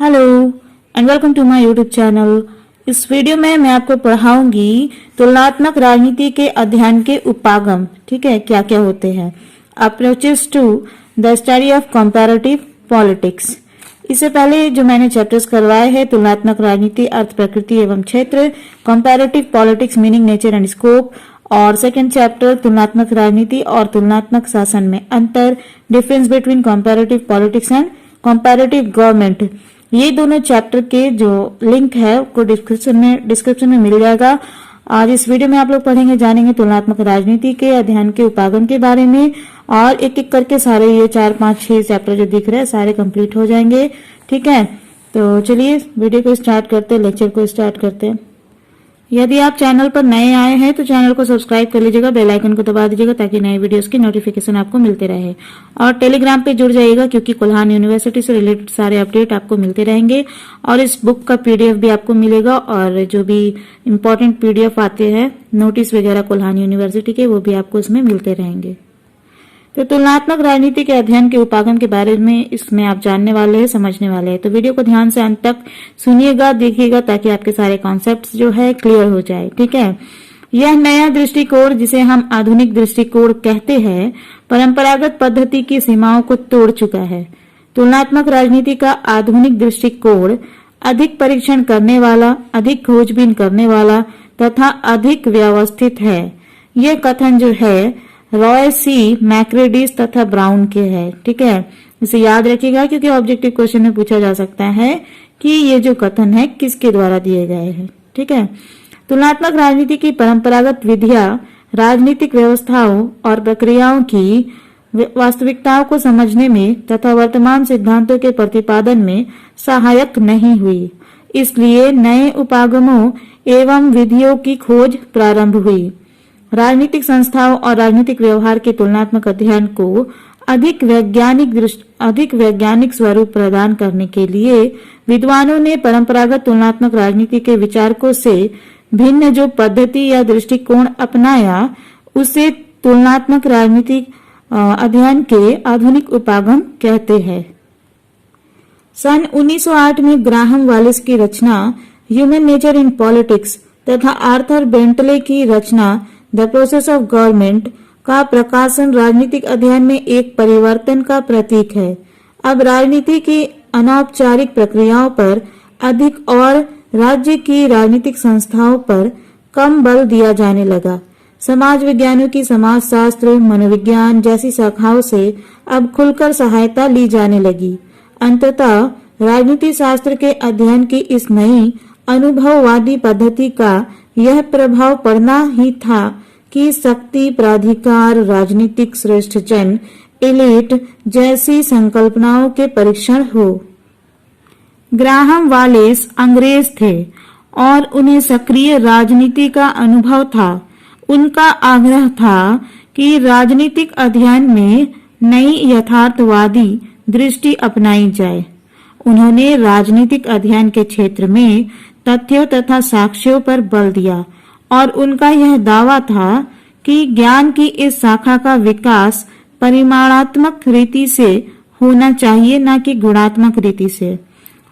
Hello and welcome to my YouTube channel. इस video में मैं आपको पढ़ाऊंगी तुलनात्मक राजनीति के अध्ययन के उपागम। ठीक है, क्या क्या होते हैं। Approaches to the study of comparative politics. इससे पहले जो मैंने चैप्टर्स करवाए हैं, तुलनात्मक राजनीति, अर्थ, प्रकृति एवं क्षेत्र, comparative politics, meaning, nature and scope, और सेकंड चैप्टर तुलनात्मक राजनीति और तुलनात्मक शासन में अंतर, difference between comparative politics and comparative government. ये दोनों चैप्टर के जो लिंक है आपको डिस्क्रिप्शन में मिल जाएगा। आज इस वीडियो में आप लोग पढ़ेंगे, जानेंगे तुलनात्मक राजनीति के अध्ययन के उपागम के बारे में, और एक एक करके सारे ये 4, 5, 6 चैप्टर जो दिख रहे हैं सारे कंप्लीट हो जाएंगे। ठीक है, तो चलिए वीडियो को स्टार्ट करते हैं, लेक्चर को स्टार्ट करते हैं। यदि आप चैनल पर नए आए हैं तो चैनल को सब्सक्राइब कर लीजिएगा, बेल आइकन को दबा दीजिएगा ताकि नए वीडियोस की नोटिफिकेशन आपको मिलते रहे, और टेलीग्राम पे जुड़ जाइएगा क्योंकि कोल्हान यूनिवर्सिटी से रिलेटेड सारे अपडेट आपको मिलते रहेंगे। और इस बुक का पीडीएफ भी आपको मिलेगा, और जो भी इम्पोर्टेंट पीडीएफ आते हैं, नोटिस वगैरह कोल्हान यूनिवर्सिटी के, वो भी आपको इसमें मिलते रहेंगे। तो तुलनात्मक राजनीति के अध्ययन के उपागम के बारे में इसमें आप जानने वाले हैं, समझने वाले हैं। तो वीडियो को ध्यान से अंत तक सुनिएगा, देखिएगा, ताकि आपके सारे कॉन्सेप्ट्स जो है क्लियर हो जाए। ठीक है, यह नया दृष्टिकोण जिसे हम आधुनिक दृष्टिकोण कहते हैं, परंपरागत पद्धति की सीमाओं को तोड़ चुका है। तुलनात्मक राजनीति का आधुनिक दृष्टिकोण अधिक परीक्षण करने वाला, अधिक खोजबीन करने वाला तथा अधिक व्यवस्थित है। यह कथन जो है रॉय सी, मैक्रेडिस तथा ब्राउन के है। ठीक है, इसे याद रखिएगा क्योंकि ऑब्जेक्टिव क्वेश्चन में पूछा जा सकता है कि ये जो कथन है किसके द्वारा दिए गए हैं। ठीक है, तुलनात्मक राजनीति की परंपरागत विधियां राजनीतिक व्यवस्थाओं और प्रक्रियाओं की वास्तविकताओं को समझने में तथा वर्तमान सिद्धांतों के प्रतिपादन में सहायक नहीं हुई। इसलिए नए उपागमों एवं विधियों की खोज प्रारंभ हुई। राजनीतिक संस्थाओं और राजनीतिक व्यवहार के तुलनात्मक अध्ययन को अधिक वैज्ञानिक स्वरूप प्रदान करने के लिए विद्वानों ने परंपरागत तुलनात्मक राजनीति के विचारकों से भिन्न जो पद्धति या दृष्टिकोण अपनाया, उसे तुलनात्मक राजनीतिक अध्ययन के आधुनिक उपागम कहते हैं। सन 1908 में ग्राहम वालिस की रचना ह्यूमन नेचर इन पॉलिटिक्स तथा आर्थर बेंटले की रचना द प्रोसेस ऑफ गवर्नमेंट का प्रकाशन राजनीतिक अध्ययन में एक परिवर्तन का प्रतीक है। अब राजनीति की अनौपचारिक प्रक्रियाओं पर अधिक और राज्य की राजनीतिक संस्थाओं पर कम बल दिया जाने लगा। समाज विज्ञानों की समाजशास्त्र, मनोविज्ञान जैसी शाखाओं से अब खुलकर सहायता ली जाने लगी। अंततः राजनीति शास्त्र के अध्ययन की इस नई अनुभववादी पद्धति का यह प्रभाव पड़ना ही था कि शक्ति, प्राधिकार, राजनीतिक श्रेष्ठ जन, एलिट जैसी संकल्पनाओं के परीक्षण हो। ग्राहम वालिस अंग्रेज थे और उन्हें सक्रिय राजनीति का अनुभव था। उनका आग्रह था कि राजनीतिक अध्ययन में नई यथार्थवादी दृष्टि अपनाई जाए। उन्होंने राजनीतिक अध्ययन के क्षेत्र में तथ्यों तथा साक्ष्यों पर बल दिया, और उनका यह दावा था कि ज्ञान की इस शाखा का विकास परिमाणात्मक रीति से होना चाहिए, न कि गुणात्मक रीति से।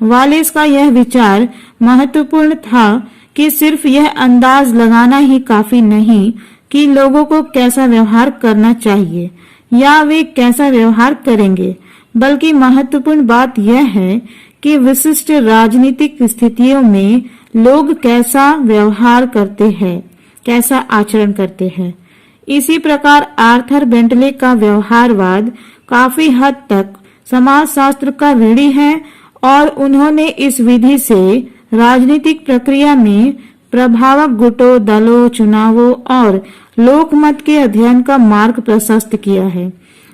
वालिस का यह विचार महत्वपूर्ण था कि सिर्फ यह अंदाज लगाना ही काफी नहीं कि लोगों को कैसा व्यवहार करना चाहिए या वे कैसा व्यवहार करेंगे, बल्कि महत्वपूर्ण बात यह है कि विशिष्ट राजनीतिक स्थितियों में लोग कैसा व्यवहार करते हैं, कैसा आचरण करते हैं। इसी प्रकार आर्थर बेंटले का व्यवहारवाद काफी हद तक समाजशास्त्र का ऋणी है, और उन्होंने इस विधि से राजनीतिक प्रक्रिया में प्रभावक गुटों, दलों, चुनावों और लोकमत के अध्ययन का मार्ग प्रशस्त किया है।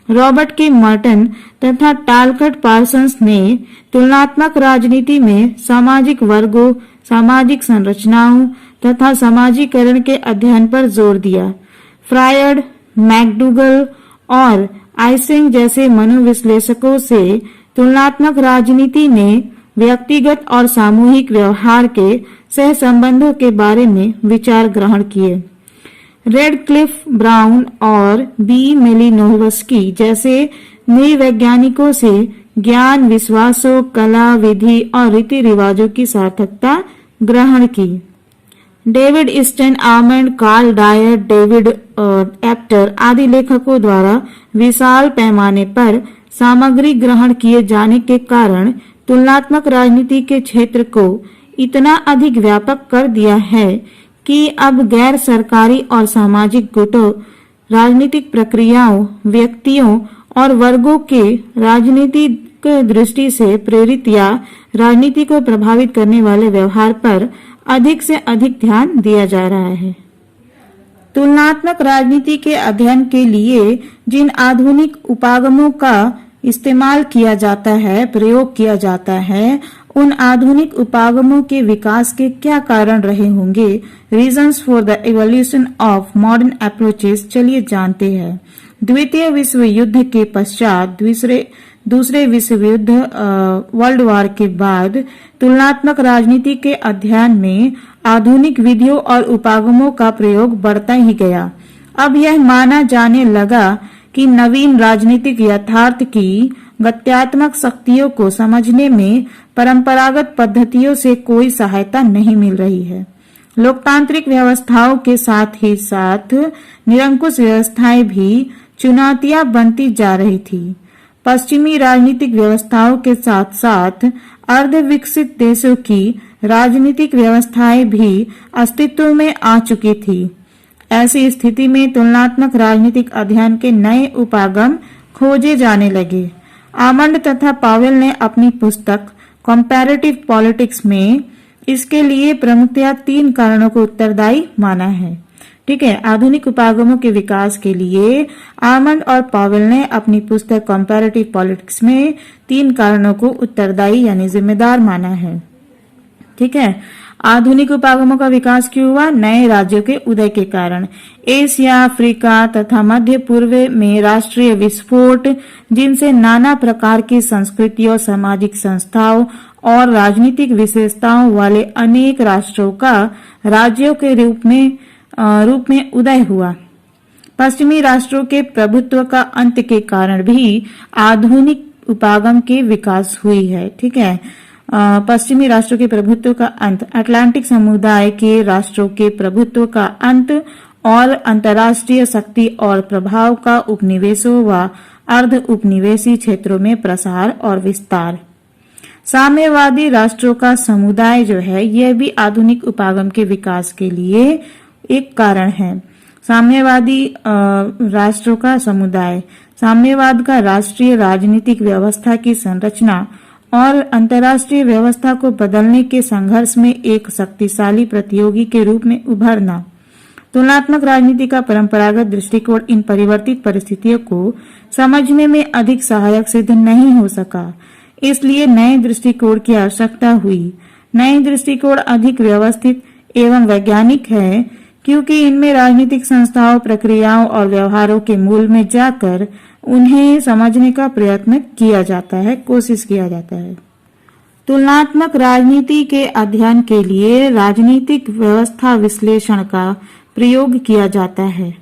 रॉबर्ट के मर्टन तथा टालकट पार्सन्स ने तुलनात्मक राजनीति में सामाजिक वर्गों, सामाजिक संरचनाओं तथा समाजीकरण के अध्ययन पर जोर दिया। फ्रायड, मैकडूगल और आइसिंग जैसे मनोविश्लेषकों से तुलनात्मक राजनीति ने व्यक्तिगत और सामूहिक व्यवहार के सहसंबंधों के बारे में विचार ग्रहण किए। रेडक्लिफ ब्राउन और बी मेलिनोवस्की जैसे नए वैज्ञानिकों से ज्ञान, विश्वासों, कला, विधि और रीति रिवाजों की सार्थकता ग्रहण की। David Stein, Armand, Karl Dyer, David Apter आदि लेखकों द्वारा विशाल पैमाने पर सामग्री ग्रहण किए जाने के कारण तुलनात्मक राजनीति के क्षेत्र को इतना अधिक व्यापक कर दिया है कि अब गैर सरकारी और सामाजिक गुटों, राजनीतिक प्रक्रियाओं, व्यक्तियों और वर्गों के राजनीतिक दृष्टि से प्रेरित या राजनीति को प्रभावित करने वाले व्यवहार पर अधिक से अधिक ध्यान दिया जा रहा है। तुलनात्मक राजनीति के अध्ययन के लिए जिन आधुनिक उपागमों का इस्तेमाल किया जाता है, प्रयोग किया जाता है, उन आधुनिक उपागमों के विकास के क्या कारण रहे होंगे? Reasons for the evolution of modern approaches, चलिए जानते हैं। द्वितीय विश्व युद्ध के पश्चात दूसरे विश्व युद्ध वर्ल्ड वॉर के बाद तुलनात्मक राजनीति के अध्ययन में आधुनिक विधियों और उपागमों का प्रयोग बढ़ता ही गया। अब यह माना जाने लगा कि नवीन राजनीतिक यथार्थ की गत्यात्मक शक्तियों को समझने में परंपरागत पद्धतियों से कोई सहायता नहीं मिल रही है। लोकतांत्रिक व्यवस्थाओं के साथ ही साथ निरंकुश व्यवस्थाएं भी चुनौतियां बनती जा रही थी। पश्चिमी राजनीतिक व्यवस्थाओं के साथ साथ अर्ध विकसित देशों की राजनीतिक व्यवस्थाएं भी अस्तित्व में आ चुकी थी। ऐसी स्थिति में तुलनात्मक राजनीतिक अध्ययन के नए उपागम खोजे जाने लगे। आमंड तथा पावेल ने अपनी पुस्तक कंपैरेटिव पॉलिटिक्स में इसके लिए प्रमुखतया 3 कारणों को उत्तरदायी माना है। ठीक है, आधुनिक उपागमों के विकास के लिए आमंड और पावेल ने अपनी पुस्तक कंपैरेटिव पॉलिटिक्स में 3 कारणों को उत्तरदायी यानी जिम्मेदार माना है। ठीक है, आधुनिक उपागमों का विकास क्यों हुआ? नए राज्यों के उदय के कारण। एशिया, अफ्रीका तथा मध्य पूर्व में राष्ट्रीय विस्फोट, जिनसे नाना प्रकार की संस्कृतियों, सामाजिक संस्थाओं और राजनीतिक विशेषताओं वाले अनेक राष्ट्रों का राज्यों के रूप में उदय हुआ। पश्चिमी राष्ट्रों के प्रभुत्व का अंत के कारण भी आधुनिक उपागम के विकास हुई है। ठीक है, पश्चिमी राष्ट्रों के प्रभुत्व का अंत, अटलांटिक समुदाय के राष्ट्रों के प्रभुत्व का अंत और अंतर्राष्ट्रीय शक्ति और प्रभाव का उपनिवेशों व अर्ध उपनिवेशी क्षेत्रों में प्रसार और विस्तार। साम्यवादी राष्ट्रों का समुदाय जो है यह भी आधुनिक उपागम के विकास के लिए एक कारण है। साम्यवादी राष्ट्रों का समुदाय, साम्यवाद का राष्ट्रीय राजनीतिक व्यवस्था की संरचना और अंतर्राष्ट्रीय व्यवस्था को बदलने के संघर्ष में एक शक्तिशाली प्रतियोगी के रूप में उभरना। तुलनात्मक राजनीति का परंपरागत दृष्टिकोण इन परिवर्तित परिस्थितियों को समझने में अधिक सहायक सिद्ध नहीं हो सका, इसलिए नए दृष्टिकोण की आवश्यकता हुई। नए दृष्टिकोण अधिक व्यवस्थित एवं वैज्ञानिक है क्योंकि इनमें राजनीतिक संस्थाओं, प्रक्रियाओं और व्यवहारों के मूल में जाकर उन्हें समझने का प्रयत्न किया जाता है, कोशिश किया जाता है। तुलनात्मक राजनीति के अध्ययन के लिए राजनीतिक व्यवस्था विश्लेषण का प्रयोग किया जाता है।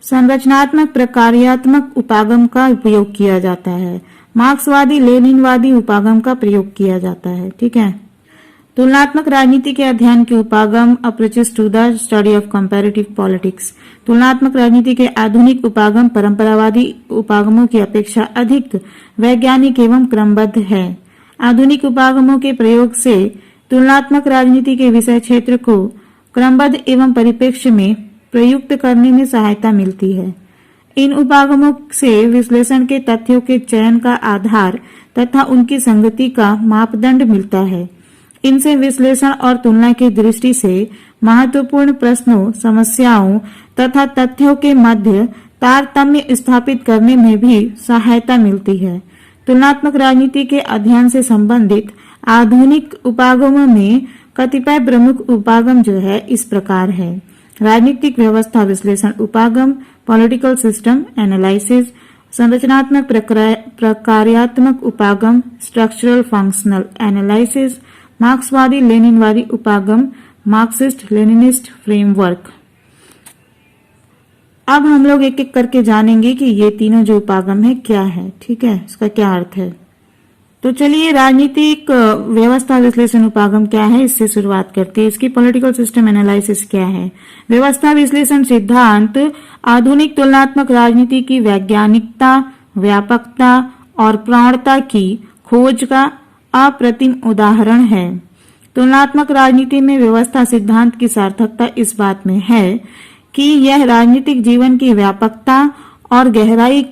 संरचनात्मक प्रकार्यात्मक उपागम का उपयोग किया जाता है। मार्क्सवादी लेनिनवादी उपागम का प्रयोग किया जाता है। ठीक है, तुलनात्मक राजनीति के अध्ययन के उपागम, approaches to the study of comparative politics. तुलनात्मक राजनीति के आधुनिक उपागम परंपरावादी उपागमों की अपेक्षा अधिक वैज्ञानिक एवं क्रमबद्ध है। आधुनिक उपागमों के प्रयोग से तुलनात्मक राजनीति के विषय क्षेत्र को क्रमबद्ध एवं परिप्रेक्ष्य में प्रयुक्त करने में सहायता मिलती है। इन उपागमों से विश्लेषण के तथ्यों के चयन का आधार तथा उनकी संगति का मापदंड मिलता है। इनसे विश्लेषण और तुलना की दृष्टि से महत्वपूर्ण प्रश्नों, समस्याओं तथा तथ्यों के मध्य तारतम्य स्थापित करने में भी सहायता मिलती है। तुलनात्मक राजनीति के अध्ययन से संबंधित आधुनिक उपागमों में कतिपय प्रमुख उपागम जो है इस प्रकार है। राजनीतिक व्यवस्था विश्लेषण उपागम, पॉलिटिकल सिस्टम एनालिसिस, संरचनात्मक प्रकार्यात्मक उपागम, स्ट्रक्चरल फंक्शनल एनालिसिस, मार्क्सवादी लेनिनवादी उपागम, मार्क्सिस्ट लेनिनिस्ट फ्रेमवर्क। अब हम लोग एक एक करके जानेंगे कि ये तीनों जो उपागम है क्या है, ठीक है, इसका क्या अर्थ है। तो चलिए राजनीतिक व्यवस्था विश्लेषण उपागम क्या है, इससे शुरुआत करते हैं। इसकी पॉलिटिकल सिस्टम एनालिसिस क्या है। व्यवस्था विश्लेषण सिद्धांत आधुनिक तुलनात्मक राजनीति की वैज्ञानिकता, व्यापकता और प्रौढ़ता की खोज का अप्रतिम उदाहरण है। तुलनात्मक राजनीति में व्यवस्था सिद्धांत की सार्थकता इस बात में है कि यह राजनीतिक जीवन की व्यापकता और गहराई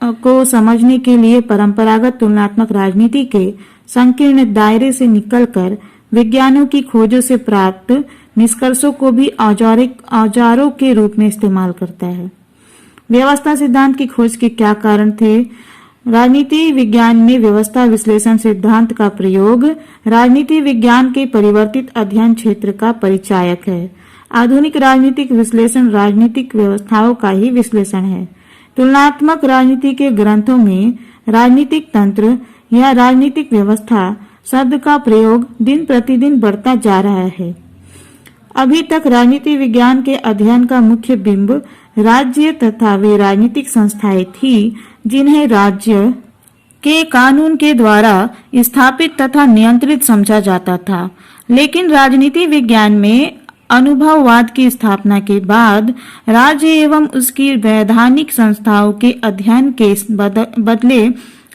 को समझने के लिए परंपरागत तुलनात्मक राजनीति के संकीर्ण दायरे से निकलकर विज्ञानों की खोजों से प्राप्त निष्कर्षों को भी औजारों के रूप में इस्तेमाल करता है। व्यवस्था सिद्धांत की खोज के क्या कारण थे। राजनीति विज्ञान में व्यवस्था विश्लेषण सिद्धांत का प्रयोग राजनीति विज्ञान के परिवर्तित अध्ययन क्षेत्र का परिचायक है। आधुनिक राजनीतिक विश्लेषण राजनीतिक व्यवस्थाओं का ही विश्लेषण है। तुलनात्मक राजनीति के ग्रंथों में राजनीतिक तंत्र या राजनीतिक व्यवस्था शब्द का प्रयोग दिन प्रतिदिन बढ़ता जा रहा है। अभी तक राजनीति विज्ञान के अध्ययन का मुख्य बिंब राज्य तथा वे राजनीतिक संस्थाएं थी जिन्हें राज्य के कानून के द्वारा स्थापित तथा नियंत्रित समझा जाता था। लेकिन राजनीति विज्ञान में अनुभववाद की स्थापना के बाद राज्य एवं उसकी वैधानिक संस्थाओं के अध्ययन के बदले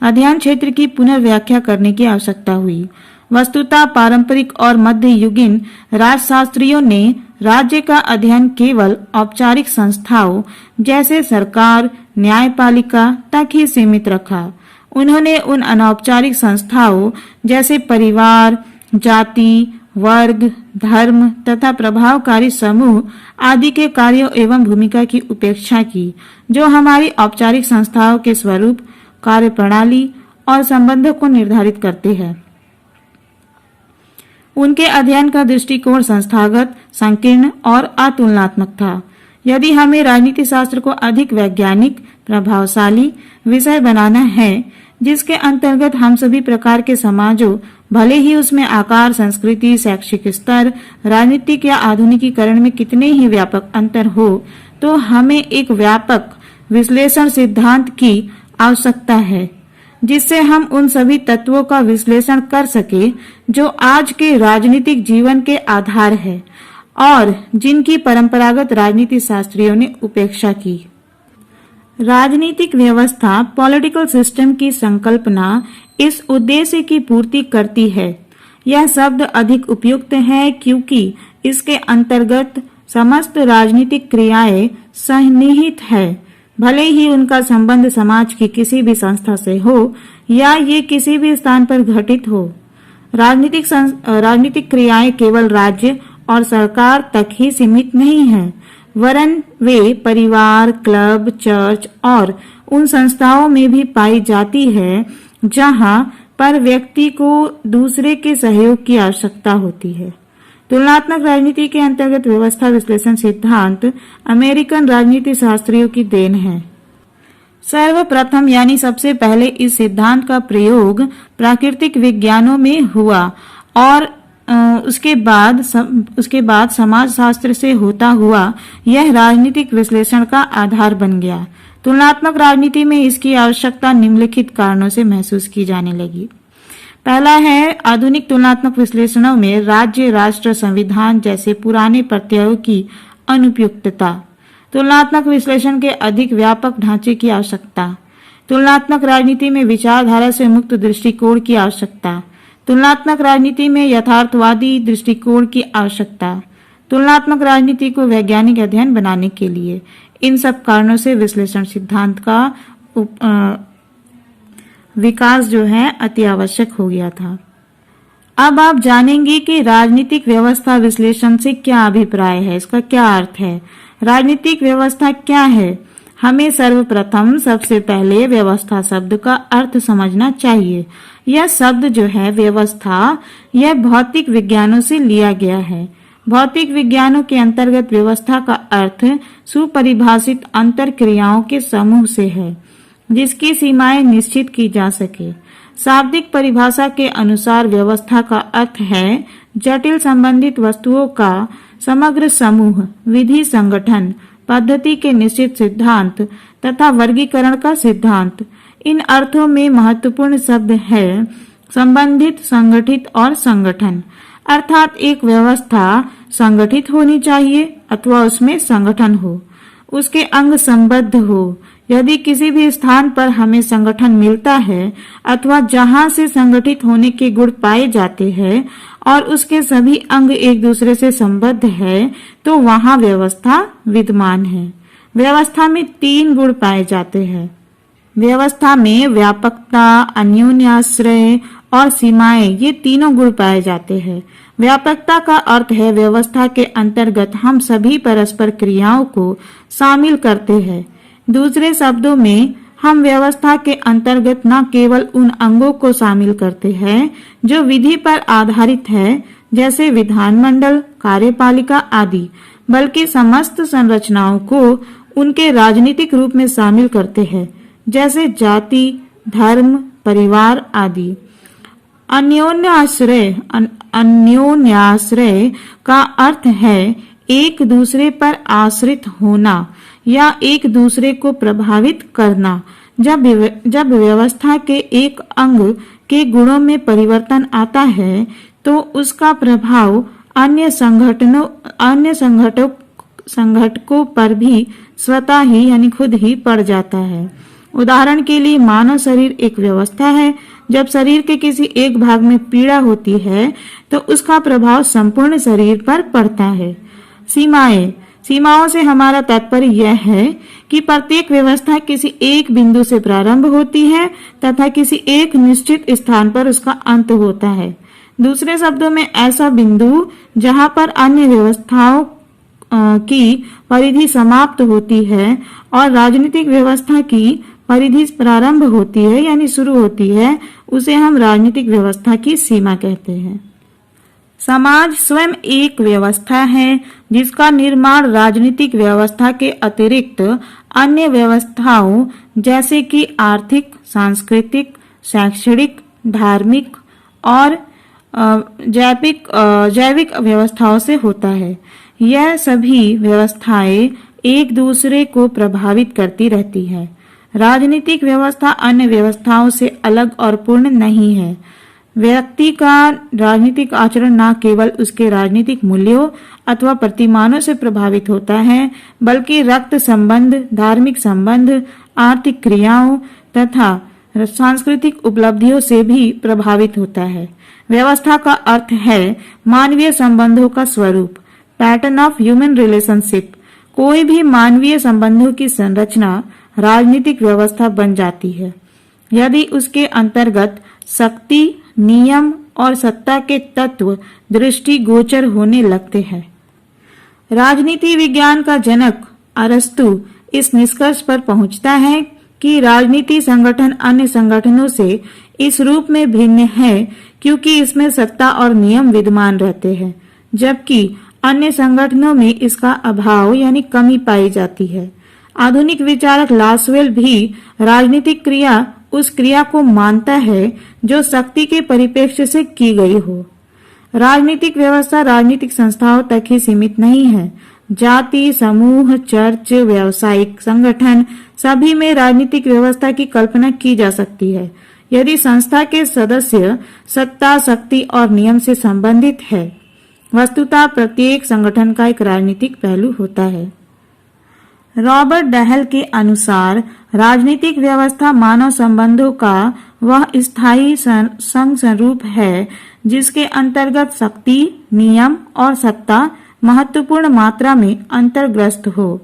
अध्ययन क्षेत्र की पुनर्व्याख्या करने की आवश्यकता हुई। वस्तुतः पारंपरिक और मध्ययुगीन राजशास्त्रियों ने राज्य का अध्ययन केवल औपचारिक संस्थाओं जैसे सरकार, न्यायपालिका तक ही सीमित रखा। उन्होंने उन अनौपचारिक संस्थाओं जैसे परिवार, जाति, वर्ग, धर्म तथा प्रभावकारी समूह आदि के कार्यों एवं भूमिका की उपेक्षा की, जो हमारी औपचारिक संस्थाओं के स्वरूप, कार्यप्रणाली और संबंधों को निर्धारित करते हैं। उनके अध्ययन का दृष्टिकोण संस्थागत, संकीर्ण और अतुलनात्मक था। यदि हमें राजनीति शास्त्र को अधिक वैज्ञानिक, प्रभावशाली विषय बनाना है जिसके अंतर्गत हम सभी प्रकार के समाजों, भले ही उसमें आकार, संस्कृति, शैक्षिक स्तर, राजनीतिक या आधुनिकीकरण में कितने ही व्यापक अंतर हो, तो हमें एक व्यापक विश्लेषण सिद्धांत की आवश्यकता है जिससे हम उन सभी तत्वों का विश्लेषण कर सके जो आज के राजनीतिक जीवन के आधार है और जिनकी परंपरागत राजनीति शास्त्रियों ने उपेक्षा की। राजनीतिक व्यवस्था पॉलिटिकल सिस्टम की संकल्पना इस उद्देश्य की पूर्ति करती है। यह शब्द अधिक उपयुक्त है क्योंकि इसके अंतर्गत समस्त राजनीतिक क्रियाएं सन्निहित है, भले ही उनका संबंध समाज की किसी भी संस्था से हो या ये किसी भी स्थान पर घटित हो। राजनीतिक क्रियाएं केवल राज्य और सरकार तक ही सीमित नहीं है, वरन वे परिवार, क्लब, चर्च और उन संस्थाओं में भी पाई जाती है जहां पर व्यक्ति को दूसरे के सहयोग की आवश्यकता होती है। तुलनात्मक राजनीति के अंतर्गत व्यवस्था विश्लेषण सिद्धांत अमेरिकन राजनीति शास्त्रियों की देन है। सर्वप्रथम यानी सबसे पहले इस सिद्धांत का प्रयोग प्राकृतिक विज्ञानों में हुआ और उसके बाद समाज शास्त्र से होता हुआ यह राजनीतिक विश्लेषण का आधार बन गया। तुलनात्मक राजनीति में इसकी आवश्यकता निम्नलिखित कारणों से महसूस की जाने लगी। पहला है, आधुनिक तुलनात्मक विश्लेषणों में राज्य, राष्ट्र, संविधान जैसे पुराने प्रत्ययों की अनुपयुक्तता। तुलनात्मक विश्लेषण के अधिक व्यापक ढांचे की आवश्यकता। तुलनात्मक राजनीति में विचारधारा से मुक्त दृष्टिकोण की आवश्यकता। तुलनात्मक राजनीति में यथार्थवादी दृष्टिकोण की आवश्यकता। तुलनात्मक राजनीति को वैज्ञानिक अध्ययन बनाने के लिए इन सब कारणों से विश्लेषण सिद्धांत का विकास जो है अति आवश्यक हो गया था। अब आप जानेंगे कि राजनीतिक व्यवस्था विश्लेषण से क्या अभिप्राय है, इसका क्या अर्थ है। राजनीतिक व्यवस्था क्या है? हमें सर्वप्रथम सबसे पहले व्यवस्था शब्द का अर्थ समझना चाहिए। यह शब्द जो है व्यवस्था, यह भौतिक विज्ञानों से लिया गया है। भौतिक विज्ञानों के अंतर्गत व्यवस्था का अर्थ सुपरिभाषित अंतर क्रियाओं के समूह से है जिसकी सीमाएं निश्चित की जा सके। शाब्दिक परिभाषा के अनुसार व्यवस्था का अर्थ है जटिल संबंधित वस्तुओं का समग्र समूह, विधि, संगठन, पद्धति के निश्चित सिद्धांत तथा वर्गीकरण का सिद्धांत। इन अर्थों में महत्वपूर्ण शब्द है संबंधित, संगठित और संगठन। अर्थात एक व्यवस्था संगठित होनी चाहिए अथवा उसमें संगठन हो, उसके अंग संबद्ध हो। यदि किसी भी स्थान पर हमें संगठन मिलता है अथवा जहां से संगठित होने के गुण पाए जाते हैं और उसके सभी अंग एक दूसरे से संबद्ध है, तो वहां व्यवस्था विद्यमान है। व्यवस्था में 3 गुण पाए जाते हैं। व्यवस्था में व्यापकता, अन्योन्याश्रय और सीमाएं, ये तीनों गुण पाए जाते हैं। व्यापकता का अर्थ है व्यवस्था के अंतर्गत हम सभी परस्पर क्रियाओं को शामिल करते हैं। दूसरे शब्दों में हम व्यवस्था के अंतर्गत न केवल उन अंगों को शामिल करते हैं जो विधि पर आधारित है, जैसे विधानमंडल, कार्यपालिका आदि, बल्कि समस्त संरचनाओं को उनके राजनीतिक रूप में शामिल करते हैं, जैसे जाति, धर्म, परिवार आदि। अन्योन्याश्रय का अर्थ है एक दूसरे पर आश्रित होना या एक दूसरे को प्रभावित करना। जब व्यवस्था के एक अंग के गुणों में परिवर्तन आता है तो उसका प्रभाव अन्य संघटकों पर भी स्वतः ही यानी खुद ही पड़ जाता है। उदाहरण के लिए मानव शरीर एक व्यवस्था है। जब शरीर के किसी एक भाग में पीड़ा होती है तो उसका प्रभाव संपूर्ण शरीर पर पड़ता है। सीमाओं से हमारा तात्पर्य यह है कि प्रत्येक व्यवस्था किसी एक बिंदु से प्रारंभ होती है तथा किसी एक निश्चित स्थान पर उसका अंत होता है। दूसरे शब्दों में ऐसा बिंदु जहां पर अन्य व्यवस्थाओं की परिधि समाप्त होती है और राजनीतिक व्यवस्था की परिधि प्रारंभ होती है यानी शुरू होती है, उसे हम राजनीतिक व्यवस्था की सीमा कहते हैं। समाज स्वयं एक व्यवस्था है जिसका निर्माण राजनीतिक व्यवस्था के अतिरिक्त अन्य व्यवस्थाओं जैसे कि आर्थिक, सांस्कृतिक, शैक्षणिक, धार्मिक और जैविक व्यवस्थाओं से होता है। यह सभी व्यवस्थाएं एक दूसरे को प्रभावित करती रहती है। राजनीतिक व्यवस्था अन्य व्यवस्थाओं से अलग और पूर्ण नहीं है। व्यक्ति का राजनीतिक आचरण न केवल उसके राजनीतिक मूल्यों अथवा प्रतिमानों से प्रभावित होता है, बल्कि रक्त संबंध, धार्मिक संबंध, आर्थिक क्रियाओं तथा सांस्कृतिक उपलब्धियों से भी प्रभावित होता है। व्यवस्था का अर्थ है मानवीय संबंधों का स्वरूप, पैटर्न ऑफ ह्यूमन रिलेशनशिप। कोई भी मानवीय संबंधों की संरचना राजनीतिक व्यवस्था बन जाती है यदि उसके अंतर्गत शक्ति, नियम और सत्ता के तत्व दृष्टिगोचर होने लगते हैं। राजनीति विज्ञान का जनक अरस्तु इस निष्कर्ष पर पहुंचता है कि राजनीति संगठन अन्य संगठनों से इस रूप में भिन्न है क्योंकि इसमें सत्ता और नियम विद्यमान रहते हैं, जबकि अन्य संगठनों में इसका अभाव यानी कमी पाई जाती है। आधुनिक विचारक लासवेल भी राजनीतिक क्रिया उस क्रिया को मानता है जो शक्ति के परिप्रेक्ष्य से की गई हो। राजनीतिक व्यवस्था राजनीतिक संस्थाओं तक ही सीमित नहीं है। जाति, समूह, चर्च, व्यावसायिक संगठन सभी में राजनीतिक व्यवस्था की कल्पना की जा सकती है यदि संस्था के सदस्य सत्ता, शक्ति और नियम से संबंधित है। वस्तुतः प्रत्येक संगठन का एक राजनीतिक पहलू होता है। रॉबर्ट डहल के अनुसार राजनीतिक व्यवस्था मानव संबंधों का वह स्थायी संघ स्वरूप है जिसके अंतर्गत शक्ति, नियम और सत्ता महत्वपूर्ण मात्रा में अंतर्ग्रस्त हो।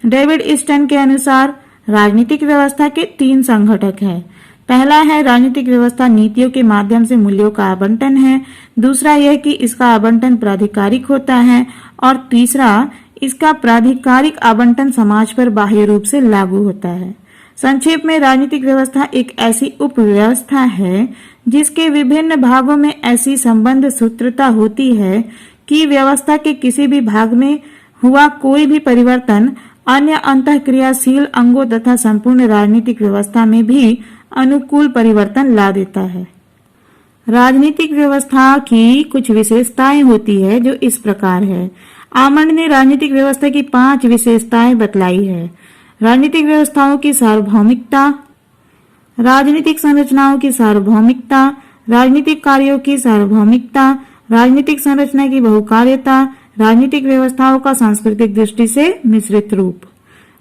डेविड ईस्टन के अनुसार राजनीतिक व्यवस्था के 3 संघटक हैं। पहला है राजनीतिक व्यवस्था नीतियों के माध्यम से मूल्यों का आवंटन है। दूसरा यह कि इसका आवंटन प्राधिकारिक होता है और तीसरा इसका प्राधिकारिक आवंटन समाज पर बाह्य रूप से लागू होता है। संक्षेप में राजनीतिक व्यवस्था एक ऐसी उपव्यवस्था है जिसके विभिन्न भागों में ऐसी संबंध सूत्रता होती है कि व्यवस्था के किसी भी भाग में हुआ कोई भी परिवर्तन अन्य अंतःक्रियाशील अंगों तथा संपूर्ण राजनीतिक व्यवस्था में भी अनुकूल परिवर्तन ला देता है। राजनीतिक व्यवस्था की कुछ विशेषताएं होती है जो इस प्रकार है। आमंड ने राजनीतिक व्यवस्था की 5 विशेषताएं बतलाई है। राजनीतिक व्यवस्थाओं की सार्वभौमिकता, राजनीतिक संरचनाओं की सार्वभौमिकता, राजनीतिक कार्यों की सार्वभौमिकता, राजनीतिक संरचना की बहुकार्यता, राजनीतिक व्यवस्थाओं का सांस्कृतिक दृष्टि से मिश्रित रूप।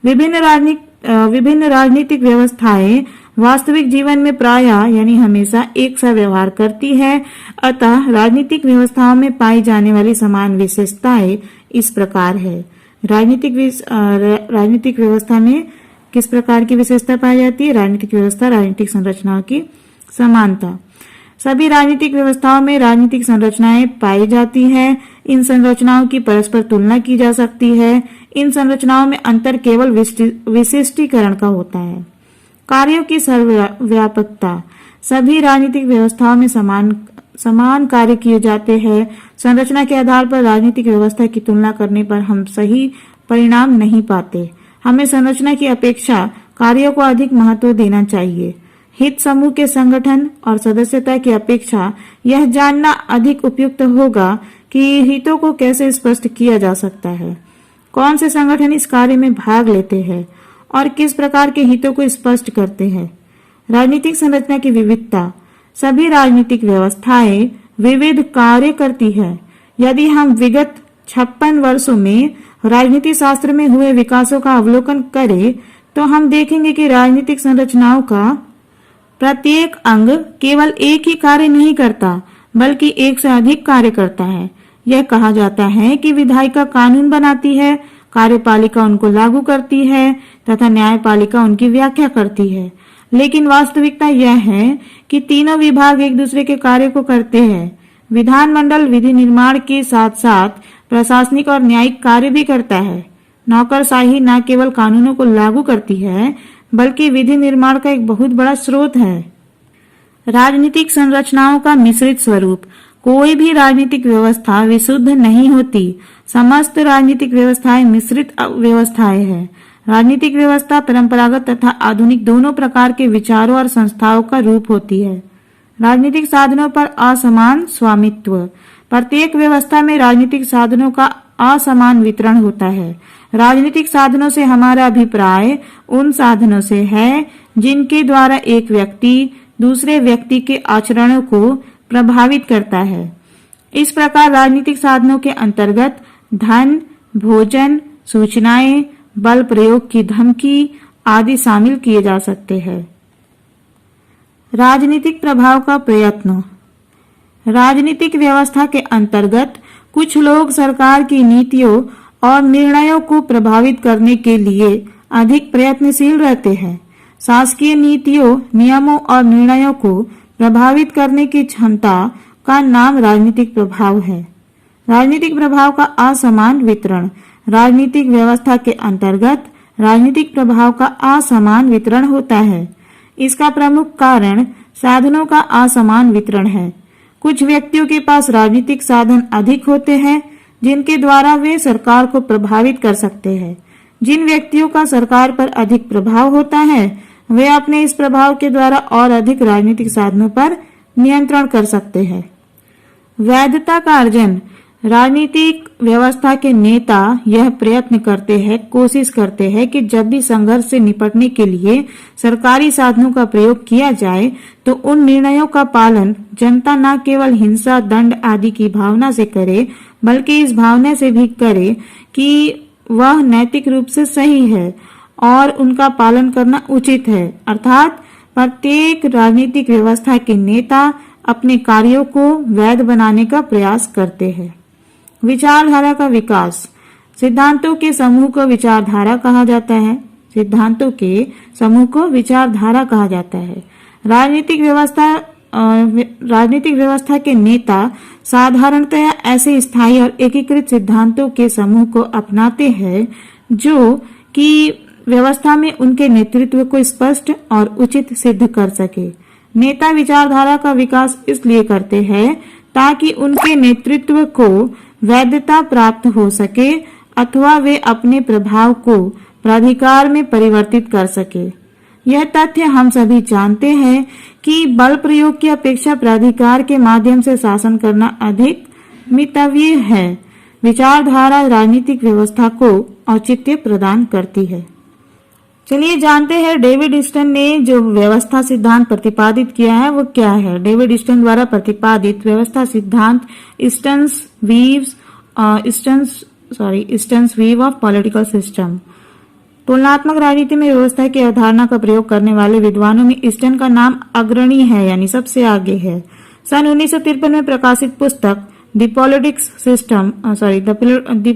विभिन्न राजनीतिक व्यवस्थाएं वास्तविक जीवन में प्रायः यानी हमेशा एक सा व्यवहार करती है। अतः राजनीतिक व्यवस्थाओं में पाई जाने वाली समान विशेषताएं इस प्रकार है। राजनीतिक व्यवस्था में किस प्रकार की विशेषता पाई जाती है? राजनीतिक व्यवस्था राजनीतिक संरचनाओं की समानता। सभी राजनीतिक व्यवस्थाओं में राजनीतिक संरचनाएं पाई जाती है। इन संरचनाओं की परस्पर तुलना की जा सकती है। इन संरचनाओं में अंतर केवल विशिष्टीकरण का होता है। कार्यों की सर्वव्यापकता, सभी राजनीतिक व्यवस्थाओं में समान कार्य किए जाते हैं। संरचना के आधार पर राजनीतिक व्यवस्था की तुलना करने पर हम सही परिणाम नहीं पाते। हमें संरचना की अपेक्षा कार्यों को अधिक महत्व देना चाहिए। हित समूह के संगठन और सदस्यता की अपेक्षा यह जानना अधिक उपयुक्त होगा कि हितों को कैसे स्पष्ट किया जा सकता है, कौन से संगठन इस कार्य में भाग लेते हैं और किस प्रकार के हितों को स्पष्ट करते हैं। राजनीतिक संरचना की विविधता, सभी राजनीतिक व्यवस्थाएं विविध कार्य करती है। यदि हम विगत 56 वर्षों में राजनीति शास्त्र में हुए विकासों का अवलोकन करें तो हम देखेंगे कि राजनीतिक संरचनाओं का प्रत्येक अंग केवल एक ही कार्य नहीं करता बल्कि एक से अधिक कार्य करता है। यह कहा जाता है कि विधायिका कानून बनाती है, कार्यपालिका उनको लागू करती है तथा न्यायपालिका उनकी व्याख्या करती है। लेकिन वास्तविकता यह है कि तीनों विभाग एक दूसरे के कार्य को करते हैं। विधानमंडल विधि निर्माण के साथ साथ प्रशासनिक और न्यायिक कार्य भी करता है। नौकरशाही न केवल कानूनों को लागू करती है बल्कि विधि निर्माण का एक बहुत बड़ा स्रोत है। राजनीतिक संरचनाओं का मिश्रित स्वरूप, कोई भी राजनीतिक व्यवस्था विशुद्ध नहीं होती। समस्त राजनीतिक व्यवस्थाएं मिश्रित व्यवस्थाएं हैं। राजनीतिक व्यवस्था परंपरागत तथा आधुनिक दोनों प्रकार के विचारों और संस्थाओं का रूप होती है। राजनीतिक साधनों पर असमान स्वामित्व, प्रत्येक व्यवस्था में राजनीतिक साधनों का असमान वितरण होता है। राजनीतिक साधनों से हमारा अभिप्राय उन साधनों से है जिनके द्वारा एक व्यक्ति दूसरे व्यक्ति के आचरणों को प्रभावित करता है। इस प्रकार राजनीतिक साधनों के अंतर्गत धन, भोजन, सूचनाएं, बल प्रयोग की धमकी आदि शामिल किए जा सकते हैं। राजनीतिक प्रभाव का प्रयत्न, राजनीतिक व्यवस्था के अंतर्गत कुछ लोग सरकार की नीतियों और निर्णयों को प्रभावित करने के लिए अधिक प्रयत्नशील रहते हैं। शासकीय नीतियों, नियमों और निर्णयों को प्रभावित करने की क्षमता का नाम राजनीतिक प्रभाव है। राजनीतिक प्रभाव का असमान वितरण, राजनीतिक व्यवस्था के अंतर्गत राजनीतिक प्रभाव का असमान वितरण होता है। इसका प्रमुख कारण साधनों का असमान वितरण है। कुछ व्यक्तियों के पास राजनीतिक साधन अधिक होते हैं जिनके द्वारा वे सरकार को प्रभावित कर सकते हैं। जिन व्यक्तियों का सरकार पर अधिक प्रभाव होता है वे अपने इस प्रभाव के द्वारा और अधिक राजनीतिक साधनों पर नियंत्रण कर सकते हैं। वैधता का अर्जन, राजनीतिक व्यवस्था के नेता यह प्रयत्न करते हैं, कोशिश करते हैं कि जब भी संघर्ष से निपटने के लिए सरकारी साधनों का प्रयोग किया जाए तो उन निर्णयों का पालन जनता न केवल हिंसा, दंड आदि की भावना से करे बल्कि इस भावना से भी करे कि वह नैतिक रूप से सही है और उनका पालन करना उचित है। अर्थात प्रत्येक राजनीतिक व्यवस्था के नेता अपने कार्यों को वैध बनाने का प्रयास करते हैं। विचारधारा का विकास, सिद्धांतों के समूह को विचारधारा कहा जाता है। सिद्धांतों के समूह को विचारधारा कहा जाता है। राजनीतिक व्यवस्था के नेता साधारणतया ऐसे स्थायी और एकीकृत सिद्धांतों के समूह को अपनाते हैं जो कि व्यवस्था में उनके नेतृत्व को स्पष्ट और उचित सिद्ध कर सके। नेता विचारधारा का विकास इसलिए करते हैं ताकि उनके नेतृत्व को वैधता प्राप्त हो सके अथवा वे अपने प्रभाव को प्राधिकार में परिवर्तित कर सके। यह तथ्य हम सभी जानते हैं कि बल प्रयोग की अपेक्षा प्राधिकार के माध्यम से शासन करना अधिक मितव्य है। विचारधारा राजनीतिक व्यवस्था को औचित्य प्रदान करती है। चलिए जानते हैं डेविड ईस्टन ने जो व्यवस्था सिद्धांत प्रतिपादित किया है वो क्या है। डेविड ईस्टन द्वारा प्रतिपादित व्यवस्था सिद्धांत ईस्टन्स वीव ऑफ पॉलिटिकल सिस्टम। तुलनात्मक राजनीति में व्यवस्था की अवधारणा का प्रयोग करने वाले विद्वानों में ईस्टन का नाम अग्रणी है, यानी सबसे आगे है। सन 1953 में प्रकाशित पुस्तक द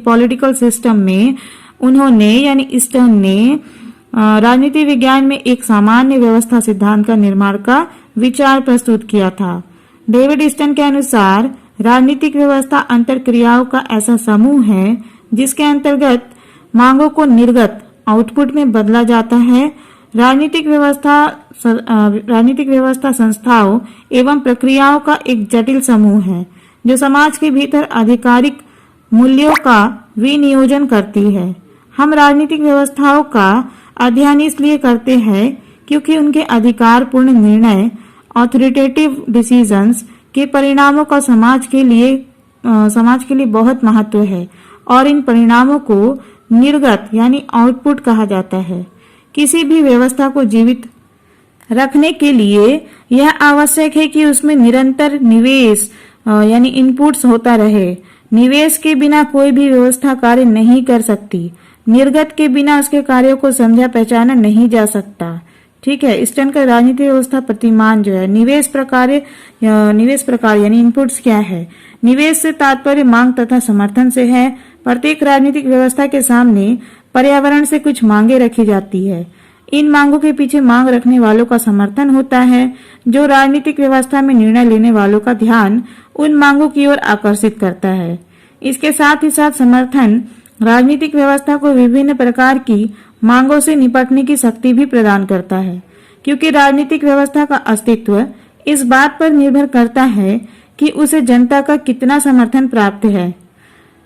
पॉलिटिकल सिस्टम में उन्होंने यानी ईस्टन ने राजनीति विज्ञान में एक सामान्य व्यवस्था सिद्धांत का निर्माण का विचार प्रस्तुत किया था। डेविड ईस्टन के अनुसार राजनीतिक व्यवस्था अंतरक्रियाओं का ऐसा समूह है जिसके अंतर्गत मांगों को निर्गत आउटपुट में बदला जाता है। राजनीतिक व्यवस्था संस्थाओं एवं प्रक्रियाओं का एक जटिल समूह है जो समाज के भीतर आधिकारिक मूल्यों का विनियोजन करती है। हम राजनीतिक व्यवस्थाओं का अध्ययन इसलिए करते हैं क्योंकि उनके अधिकारपूर्ण निर्णय ऑथोरिटेटिव डिसीजंस के परिणामों का समाज के लिए बहुत महत्व है और इन परिणामों को निर्गत यानी आउटपुट कहा जाता है। किसी भी व्यवस्था को जीवित रखने के लिए यह आवश्यक है कि उसमें निरंतर निवेश यानी इनपुट्स होता रहे। निवेश के बिना कोई भी व्यवस्था कार्य नहीं कर सकती। निर्गत के बिना उसके कार्यों को समझा पहचाना नहीं जा सकता। ठीक है। ईस्टर्न का राजनीतिक व्यवस्था प्रतिमान जो है निवेश प्रकार यानी इनपुट्स क्या है। निवेश से तात्पर्य मांग तथा समर्थन से है। प्रत्येक राजनीतिक व्यवस्था के सामने पर्यावरण से कुछ मांगे रखी जाती है। इन मांगों के पीछे मांग रखने वालों का समर्थन होता है जो राजनीतिक व्यवस्था में निर्णय लेने वालों का ध्यान उन मांगों की ओर आकर्षित करता है। इसके साथ ही साथ समर्थन राजनीतिक व्यवस्था को विभिन्न प्रकार की मांगों से निपटने की शक्ति भी प्रदान करता है, क्योंकि राजनीतिक व्यवस्था का अस्तित्व इस बात पर निर्भर करता है कि उसे जनता का कितना समर्थन प्राप्त है।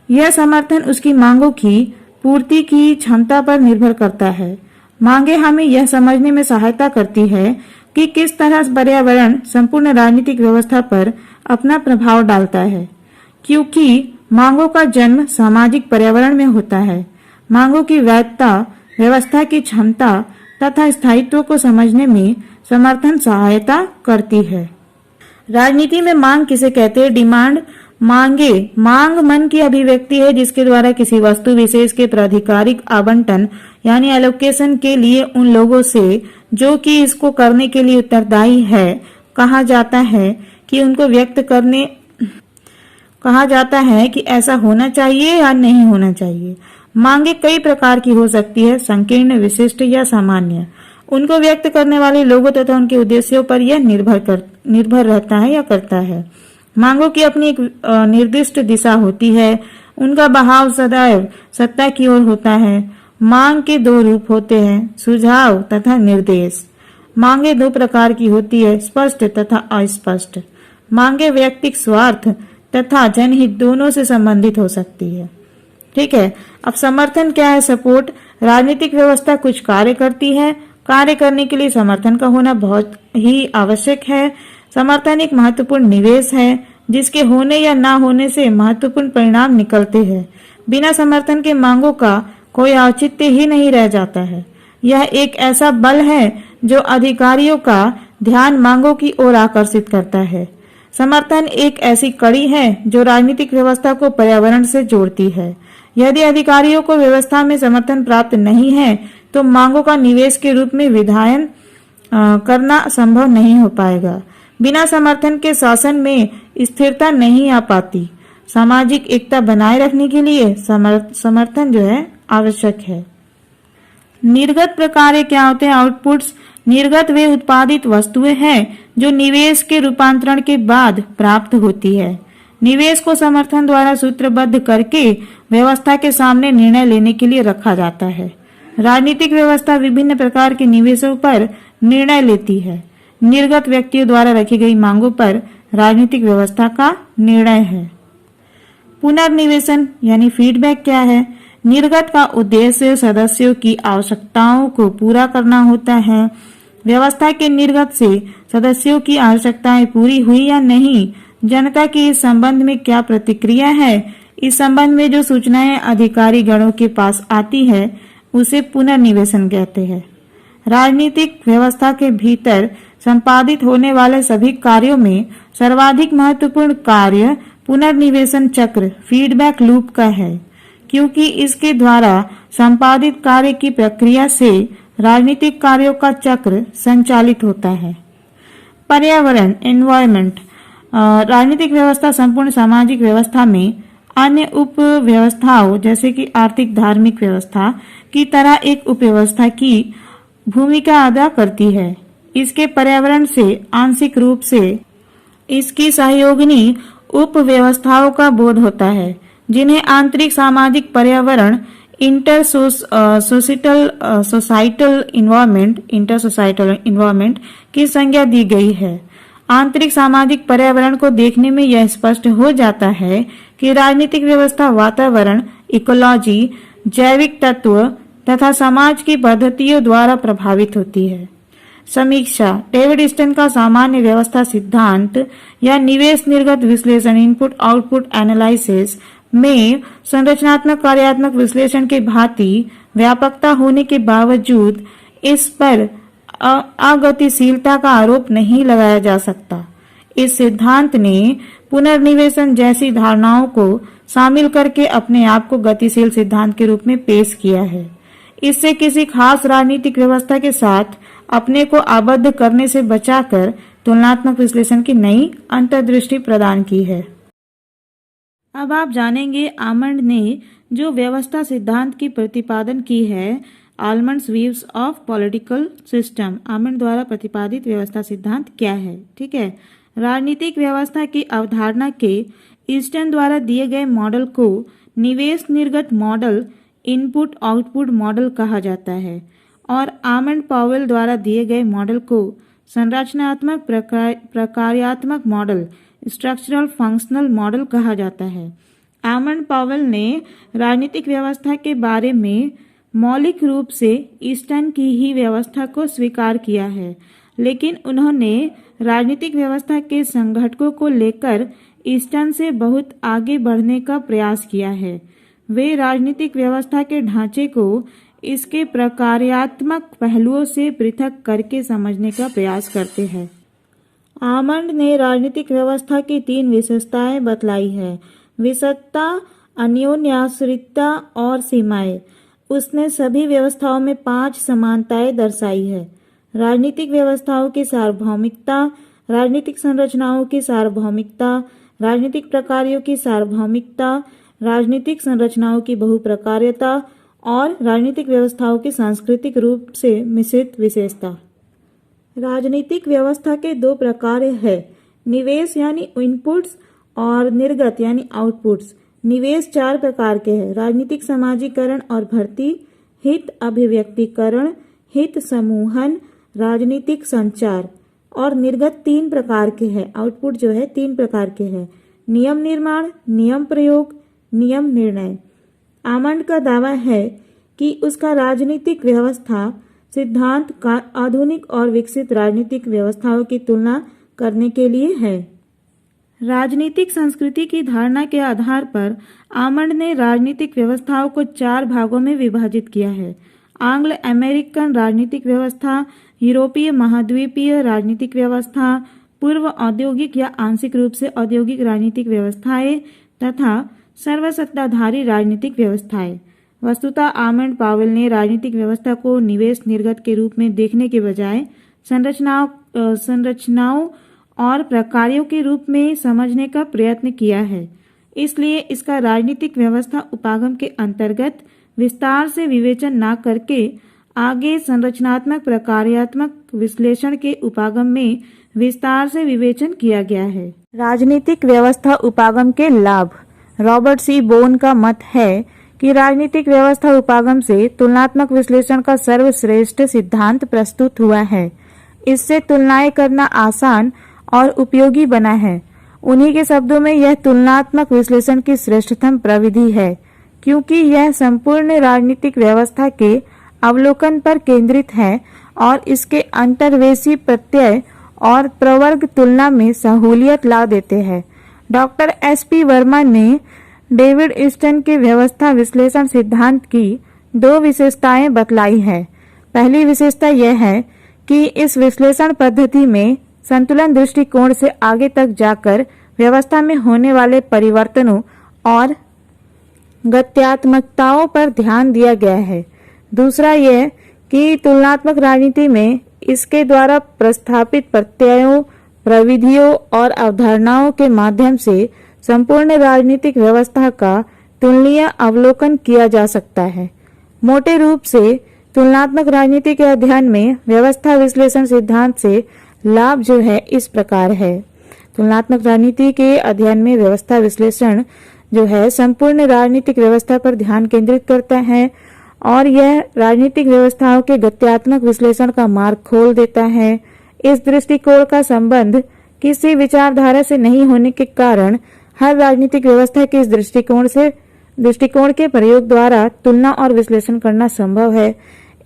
यह समर्थन उसकी मांगों की पूर्ति की क्षमता पर निर्भर करता है। मांगे हमें यह समझने में सहायता करती है कि किस तरह पर्यावरण संपूर्ण राजनीतिक व्यवस्था पर अपना प्रभाव डालता है, क्योंकि मांगों का जन्म सामाजिक पर्यावरण में होता है। मांगों की वैधता, व्यवस्था की क्षमता तथा स्थायित्व को समझने में समर्थन सहायता करती है। राजनीति में मांग किसे कहते हैं? डिमांड। मांग मन की अभिव्यक्ति है जिसके द्वारा किसी वस्तु विशेष के प्राधिकारिक आवंटन यानी एलोकेशन के लिए उन लोगों से जो कि इसको करने के लिए उत्तरदायी है कहा जाता है कि ऐसा होना चाहिए या नहीं होना चाहिए। मांगे कई प्रकार की हो सकती है, संकीर्ण, विशिष्ट या सामान्य। उनको व्यक्त करने वाले लोगों तथा उनके उद्देश्यों पर यह निर्भर रहता है या करता है। मांगों की अपनी एक निर्दिष्ट दिशा होती है। उनका बहाव सदैव सत्ता की ओर होता है। मांग के दो रूप होते हैं, सुझाव तथा निर्देश। मांगे दो प्रकार की होती है, स्पष्ट तथा अस्पष्ट। मांगे व्यक्तिगत स्वार्थ तथा जनहित दोनों से संबंधित हो सकती है। ठीक है। अब समर्थन क्या है? सपोर्ट। राजनीतिक व्यवस्था कुछ कार्य करती है। कार्य करने के लिए समर्थन का होना बहुत ही आवश्यक है। समर्थन एक महत्वपूर्ण निवेश है जिसके होने या ना होने से महत्वपूर्ण परिणाम निकलते हैं। बिना समर्थन के मांगों का कोई औचित्य ही नहीं रह जाता है। यह एक ऐसा बल है जो अधिकारियों का ध्यान मांगों की ओर आकर्षित करता है। समर्थन एक ऐसी कड़ी है जो राजनीतिक व्यवस्था को पर्यावरण से जोड़ती है। यदि अधिकारियों को व्यवस्था में समर्थन प्राप्त नहीं है तो मांगों का निवेश के रूप में विधायन करना संभव नहीं हो पाएगा। बिना समर्थन के शासन में स्थिरता नहीं आ पाती। सामाजिक एकता बनाए रखने के लिए समर्थन जो है आवश्यक है। निर्गत प्रकार क्या होते हैं? आउटपुट्स। निर्गत वे उत्पादित वस्तुएं हैं जो निवेश के रूपांतरण के बाद प्राप्त होती है। निवेश को समर्थन द्वारा सूत्रबद्ध करके व्यवस्था के सामने निर्णय लेने के लिए रखा जाता है। राजनीतिक व्यवस्था विभिन्न प्रकार के निवेशों पर निर्णय लेती है। निर्गत व्यक्तियों द्वारा रखी गई मांगों पर राजनीतिक व्यवस्था का निर्णय है। पुनर्निवेशन यानी फीडबैक क्या है? निर्गत का उद्देश्य सदस्यों की आवश्यकताओं को पूरा करना होता है। व्यवस्था के निर्गत से सदस्यों की आवश्यकताएं पूरी हुई या नहीं, जनता की इस संबंध में क्या प्रतिक्रिया है, इस संबंध में जो सूचनाएं अधिकारी गणों के पास आती है उसे पुनर्निवेशन कहते हैं। राजनीतिक व्यवस्था के भीतर संपादित होने वाले सभी कार्यों में सर्वाधिक महत्वपूर्ण कार्य पुनर्निवेशन चक्र फीडबैक लूप का है, क्योंकि इसके द्वारा संपादित कार्य की प्रक्रिया से राजनीतिक कार्यों का चक्र संचालित होता है। पर्यावरण एनवायरनमेंट राजनीतिक व्यवस्था संपूर्ण सामाजिक व्यवस्था में अन्य उप व्यवस्थाओं जैसे कि आर्थिक धार्मिक व्यवस्था की तरह एक उपव्यवस्था की भूमिका अदा करती है। इसके पर्यावरण से आंशिक रूप से इसकी सहयोगिनी उप व्यवस्थाओं का बोध होता है, जिन्हें आंतरिक सामाजिक पर्यावरण इंटर सोसाइटल इन्वायरमेंट की संज्ञा दी गई है। आंतरिक सामाजिक पर्यावरण को देखने में यह स्पष्ट हो जाता है कि राजनीतिक व्यवस्था वातावरण, इकोलॉजी, जैविक तत्व तथा समाज की पद्धतियों द्वारा प्रभावित होती है। समीक्षा डेविड स्टन का सामान्य व्यवस्था सिद्धांत या निवेश निर्गत विश्लेषण इनपुट आउटपुट एनालिसिस में संरचनात्मक कार्यात्मक विश्लेषण के भांति व्यापकता होने के बावजूद इस पर अगतिशीलता का आरोप नहीं लगाया जा सकता। इस सिद्धांत ने पुनर्निवेशन जैसी धारणाओं को शामिल करके अपने आप को गतिशील सिद्धांत के रूप में पेश किया है। इससे किसी खास राजनीतिक व्यवस्था के साथ अपने को आबद्ध करने से बचाकर तुलनात्मक विश्लेषण की नई अंतर्दृष्टि प्रदान की है। अब आप जानेंगे आमंड ने जो व्यवस्था सिद्धांत की प्रतिपादन की है, almonds views of political system. Almond द्वारा प्रतिपादित व्यवस्था सिद्धांत क्या है? ठीक है, राजनीतिक व्यवस्था की अवधारणा के ईस्टर्न द्वारा दिए गए मॉडल को निवेश निर्गत मॉडल इनपुट आउटपुट मॉडल कहा जाता है और आमंड पावेल द्वारा दिए गए मॉडल को संरचनात्मक प्रकार्यात्मक मॉडल स्ट्रक्चरल फंक्शनल मॉडल कहा जाता है। आमंड पावेल ने राजनीतिक व्यवस्था के बारे में मौलिक रूप से ईस्टर्न की ही व्यवस्था को स्वीकार किया है, लेकिन उन्होंने राजनीतिक व्यवस्था के संघटकों को लेकर ईस्टर्न से बहुत आगे बढ़ने का प्रयास किया है। वे राजनीतिक व्यवस्था के ढांचे को इसके प्रकार्यात्मक पहलुओं से पृथक करके समझने का प्रयास करते हैं। आमंड ने राजनीतिक व्यवस्था की 3 विशेषताएं बतलाई है: विशदता, अन्योन्याश्रितता और सीमाएं। उसने सभी व्यवस्थाओं में 5 समानताएं दर्शाई है: राजनीतिक व्यवस्थाओं की सार्वभौमिकता, राजनीतिक संरचनाओं की सार्वभौमिकता, राजनीतिक प्रकारों की सार्वभौमिकता, राजनीतिक संरचनाओं की बहुप्रकार्यता और राजनीतिक व्यवस्थाओं की सांस्कृतिक रूप से मिश्रित विशेषता। राजनीतिक व्यवस्था के 2 प्रकार हैं: निवेश यानी इनपुट्स और निर्गत यानी आउटपुट्स। निवेश 4 प्रकार के हैं: राजनीतिक समाजीकरण और भर्ती, हित अभिव्यक्तिकरण, हित समूहन, राजनीतिक संचार। और निर्गत 3 प्रकार के हैं, आउटपुट जो है 3 प्रकार के हैं: नियम निर्माण, नियम प्रयोग, नियम निर्णय। आमंड का दावा है कि उसका राजनीतिक व्यवस्था सिद्धांत का आधुनिक और विकसित राजनीतिक व्यवस्थाओं की तुलना करने के लिए है। राजनीतिक संस्कृति की धारणा के आधार पर आमंड ने राजनीतिक व्यवस्थाओं को 4 भागों में विभाजित किया है: आंग्ल अमेरिकन राजनीतिक व्यवस्था, यूरोपीय महाद्वीपीय राजनीतिक व्यवस्था, पूर्व औद्योगिक या आंशिक रूप से औद्योगिक राजनीतिक व्यवस्थाएं तथा सर्वसत्ताधारी राजनीतिक व्यवस्थाएं। वस्तुतः आमंड पावेल ने राजनीतिक व्यवस्था को निवेश निर्गत के रूप में देखने के बजाय संरचनाओं और प्रकारों के रूप में समझने का प्रयत्न किया है। इसलिए इसका राजनीतिक व्यवस्था उपागम के अंतर्गत विस्तार से विवेचन न करके आगे संरचनात्मक प्रकार्यात्मक विश्लेषण के उपागम में विस्तार से विवेचन किया गया है। राजनीतिक व्यवस्था उपागम के लाभ। रॉबर्ट सी बोन का मत है कि राजनीतिक व्यवस्था उपागम से तुलनात्मक विश्लेषण का सर्वश्रेष्ठ सिद्धांत प्रस्तुत हुआ है। इससे तुलनाएं करना आसान और उपयोगी बना है। उन्हीं के शब्दों में यह तुलनात्मक विश्लेषण की श्रेष्ठतम प्रविधि है, क्योंकि यह संपूर्ण राजनीतिक व्यवस्था के अवलोकन पर केंद्रित है और इसके अंतर्वेशी प्रत्यय और प्रवर्ग तुलना में सहूलियत ला देते हैं। Doctor SP. वर्मा ने डेविड ईस्टन के व्यवस्था विश्लेषण सिद्धांत की दो विशेषताएं बतलाई है। पहली विशेषता यह है कि इस विश्लेषण पद्धति में संतुलन दृष्टिकोण से आगे तक जाकर व्यवस्था में होने वाले परिवर्तनों और गत्यात्मकताओं पर ध्यान दिया गया है। दूसरा यह कि तुलनात्मक राजनीति में इसके द्वारा प्रस्थापित प्रत्ययों, प्रविधियों और अवधारणाओं के माध्यम से संपूर्ण राजनीतिक व्यवस्था का तुलनीय अवलोकन किया जा सकता है। मोटे रूप से तुलनात्मक राजनीति के अध्ययन में व्यवस्था विश्लेषण सिद्धांत से लाभ जो है इस प्रकार है। तुलनात्मक राजनीति के अध्ययन में व्यवस्था विश्लेषण जो है संपूर्ण राजनीतिक व्यवस्था पर ध्यान केंद्रित करता है और यह राजनीतिक व्यवस्थाओं के गत्यात्मक विश्लेषण का मार्ग खोल देता है। इस दृष्टिकोण का संबंध किसी विचारधारा से नहीं होने के कारण हर राजनीतिक व्यवस्था के इस दृष्टिकोण के प्रयोग द्वारा तुलना और विश्लेषण करना संभव है।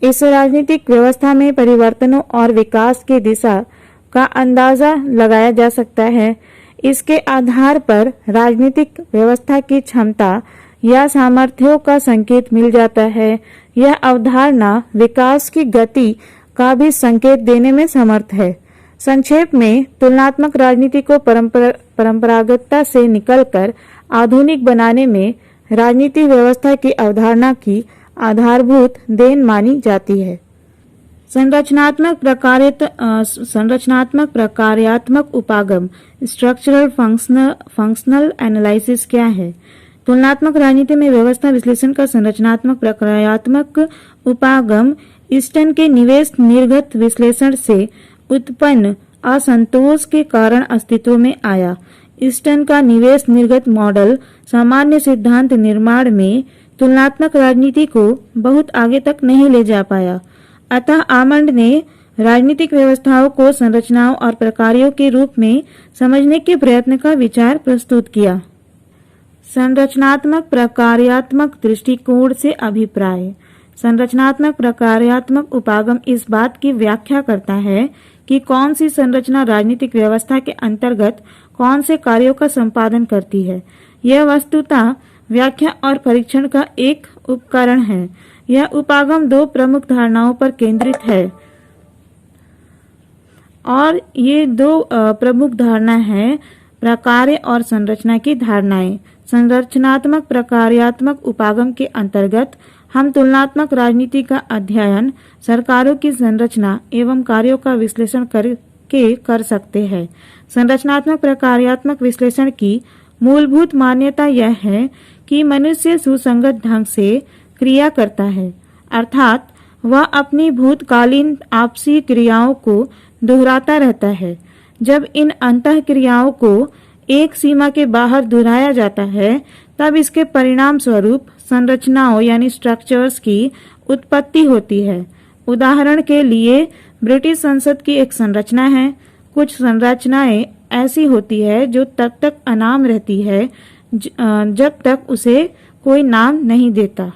इस राजनीतिक व्यवस्था में परिवर्तनों और विकास की दिशा का अंदाजा लगाया जा सकता है। इसके आधार पर राजनीतिक व्यवस्था की क्षमता या सामर्थ्यों का संकेत मिल जाता है। यह अवधारणा विकास की गति का भी संकेत देने में समर्थ है। संक्षेप में तुलनात्मक राजनीति को परंपरागतता से निकलकर आधुनिक बनाने में राजनीति व्यवस्था की अवधारणा की आधारभूत देन मानी जाती है। संरचनात्मक प्रकार्यात्मक उपागम स्ट्रक्चरल फंक्शनल एनालिसिस क्या है? तुलनात्मक राजनीति में व्यवस्था विश्लेषण का संरचनात्मक प्रकार्यात्मक उपागम ईस्टन के निवेश निर्गत विश्लेषण से उत्पन्न असंतोष के कारण अस्तित्व में आया। ईस्टन का निवेश निर्गत मॉडल सामान्य सिद्धांत निर्माण में तुलनात्मक राजनीति को बहुत आगे तक नहीं ले जा पाया। अतः आमंड ने राजनीतिक व्यवस्थाओं को संरचनाओं और प्रकारों के रूप में समझने के प्रयत्न का विचार प्रस्तुत किया। संरचनात्मक प्रकार्यात्मक दृष्टिकोण से अभिप्राय। संरचनात्मक प्रकार्यात्मक उपागम इस बात की व्याख्या करता है कि कौन सी संरचना राजनीतिक व्यवस्था के अंतर्गत कौन से कार्यों का संपादन करती है। यह वस्तुतः व्याख्या और परीक्षण का एक उपकरण है। यह उपागम दो प्रमुख धारणाओं पर केंद्रित है और ये दो प्रमुख धारणा है प्रकार्य और संरचना की धारणाएं। संरचनात्मक प्रकार्यात्मक उपागम के अंतर्गत हम तुलनात्मक राजनीति का अध्ययन सरकारों की संरचना एवं कार्यों का विश्लेषण करके कर सकते हैं। संरचनात्मक प्रकार्यात्मक विश्लेषण की मूलभूत मान्यता यह है कि मनुष्य सुसंगत ढंग से क्रिया करता है, अर्थात वह अपनी भूतकालीन आपसी क्रियाओं को दोहराता रहता है। जब इन अंतः क्रियाओं को एक सीमा के बाहर दोहराया जाता है तब इसके परिणाम स्वरूप संरचनाओं यानी स्ट्रक्चर्स की उत्पत्ति होती है। उदाहरण के लिए ब्रिटिश संसद की एक संरचना है। कुछ संरचनाएं ऐसी होती है जो तब तक अनाम रहती है जब तक उसे कोई नाम नहीं देता।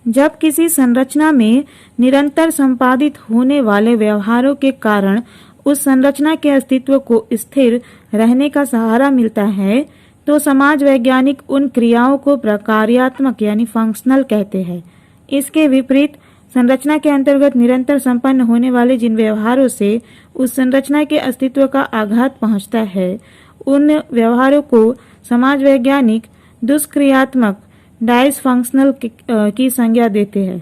जब किसी संरचना में निरंतर संपादित होने वाले व्यवहारों के कारण उस संरचना के अस्तित्व को स्थिर रहने का सहारा मिलता है तो समाज वैज्ञानिक उन क्रियाओं को प्रकार्यात्मक यानी फंक्शनल कहते हैं। इसके विपरीत संरचना के अंतर्गत निरंतर संपन्न होने वाले जिन व्यवहारों से उस संरचना के अस्तित्व का आघात पहुंचता है उन व्यवहारों को समाज वैज्ञानिक दुष्क्रियात्मक डायसफंक्शनल की संज्ञा देते हैं।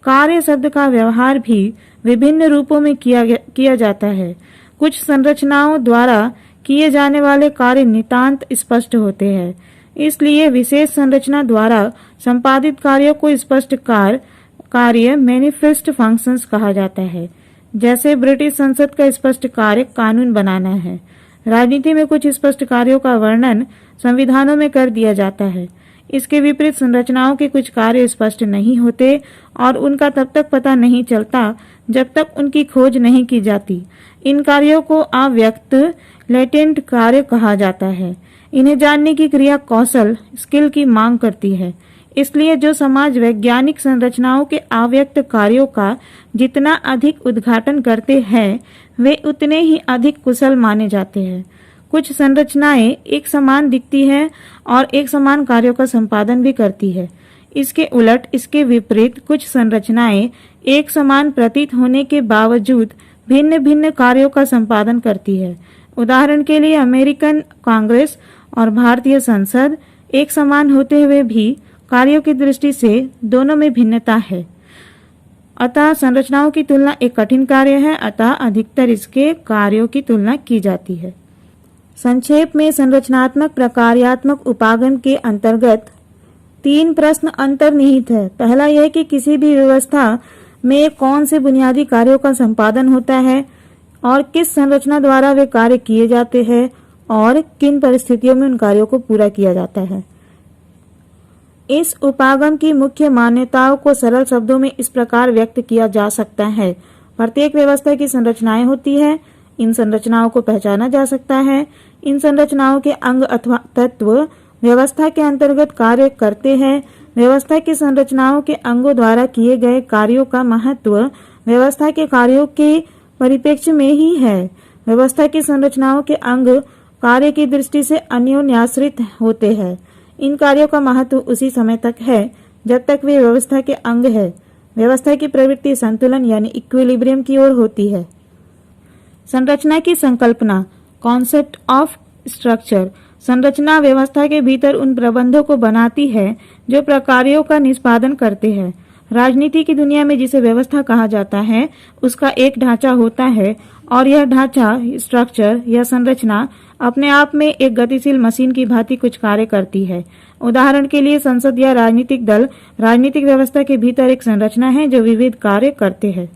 कार्य शब्द का व्यवहार भी विभिन्न रूपों में किया जाता है। कुछ संरचनाओं द्वारा किए जाने वाले कार्य नितांत स्पष्ट होते हैं, इसलिए विशेष संरचना द्वारा संपादित कार्यों को स्पष्ट कार्य मैनिफेस्ट फंक्शंस कहा जाता है। जैसे ब्रिटिश संसद का स्पष्ट कार्य कानून बनाना है। राजनीति में कुछ स्पष्ट कार्यों का वर्णन संविधानों में कर दिया जाता है। इसके विपरीत संरचनाओं के कुछ कार्य स्पष्ट नहीं होते और उनका तब तक पता नहीं चलता जब तक उनकी खोज नहीं की जाती। इन कार्यों को अव्यक्त लेटेंट कार्य कहा जाता है। इन्हें जानने की क्रिया कौशल स्किल की मांग करती है। इसलिए जो समाज वैज्ञानिक संरचनाओं के अव्यक्त कार्यों का जितना अधिक उद्घाटन करते हैं वे उतने ही अधिक कुशल माने जाते हैं। कुछ संरचनाएं एक समान दिखती है और एक समान कार्यों का संपादन भी करती है। इसके उलट, इसके विपरीत, कुछ संरचनाएं एक समान प्रतीत होने के बावजूद भिन्न भिन्न कार्यों का संपादन करती है। उदाहरण के लिए अमेरिकन कांग्रेस और भारतीय संसद एक समान होते हुए भी कार्यों की दृष्टि से दोनों में भिन्नता है। अतः संरचनाओं की तुलना एक कठिन कार्य है, अतः अधिकतर इसके कार्यों की तुलना की जाती है। संक्षेप में संरचनात्मक प्रकार्यात्मक उपागम के अंतर्गत 3 प्रश्न अंतर्निहित है। पहला यह कि किसी भी व्यवस्था में कौन से बुनियादी कार्यों का संपादन होता है और किस संरचना द्वारा वे कार्य किए जाते हैं और किन परिस्थितियों में उन कार्यों को पूरा किया जाता है। इस उपागम की मुख्य मान्यताओं को सरल शब्दों में इस प्रकार व्यक्त किया जा सकता है। प्रत्येक व्यवस्था की संरचनाएं होती है। इन संरचनाओं को पहचाना जा सकता है। इन संरचनाओं के अंग अथवा तत्व व्यवस्था के अंतर्गत कार्य करते हैं। व्यवस्था की संरचनाओं के अंगों द्वारा किए गए कार्यों का महत्व व्यवस्था के कार्यों के परिप्रेक्ष्य में ही है। व्यवस्था की संरचनाओं के अंग कार्य की दृष्टि से अन्योन्याश्रित होते हैं। इन कार्यों का महत्व उसी समय तक है जब तक वे व्यवस्था के अंग है। व्यवस्था की प्रवृत्ति संतुलन यानी इक्विलिब्रियम की ओर होती है। संरचना की संकल्पना, कॉन्सेप्ट ऑफ स्ट्रक्चर। संरचना व्यवस्था के भीतर उन प्रबंधों को बनाती है जो प्रकार्यों का निष्पादन करते हैं। राजनीति की दुनिया में जिसे व्यवस्था कहा जाता है उसका एक ढांचा होता है और यह ढांचा, स्ट्रक्चर या संरचना अपने आप में एक गतिशील मशीन की भांति कुछ कार्य करती है। उदाहरण के लिए संसद या राजनीतिक दल राजनीतिक व्यवस्था के भीतर एक संरचना है जो विविध कार्य करते हैं।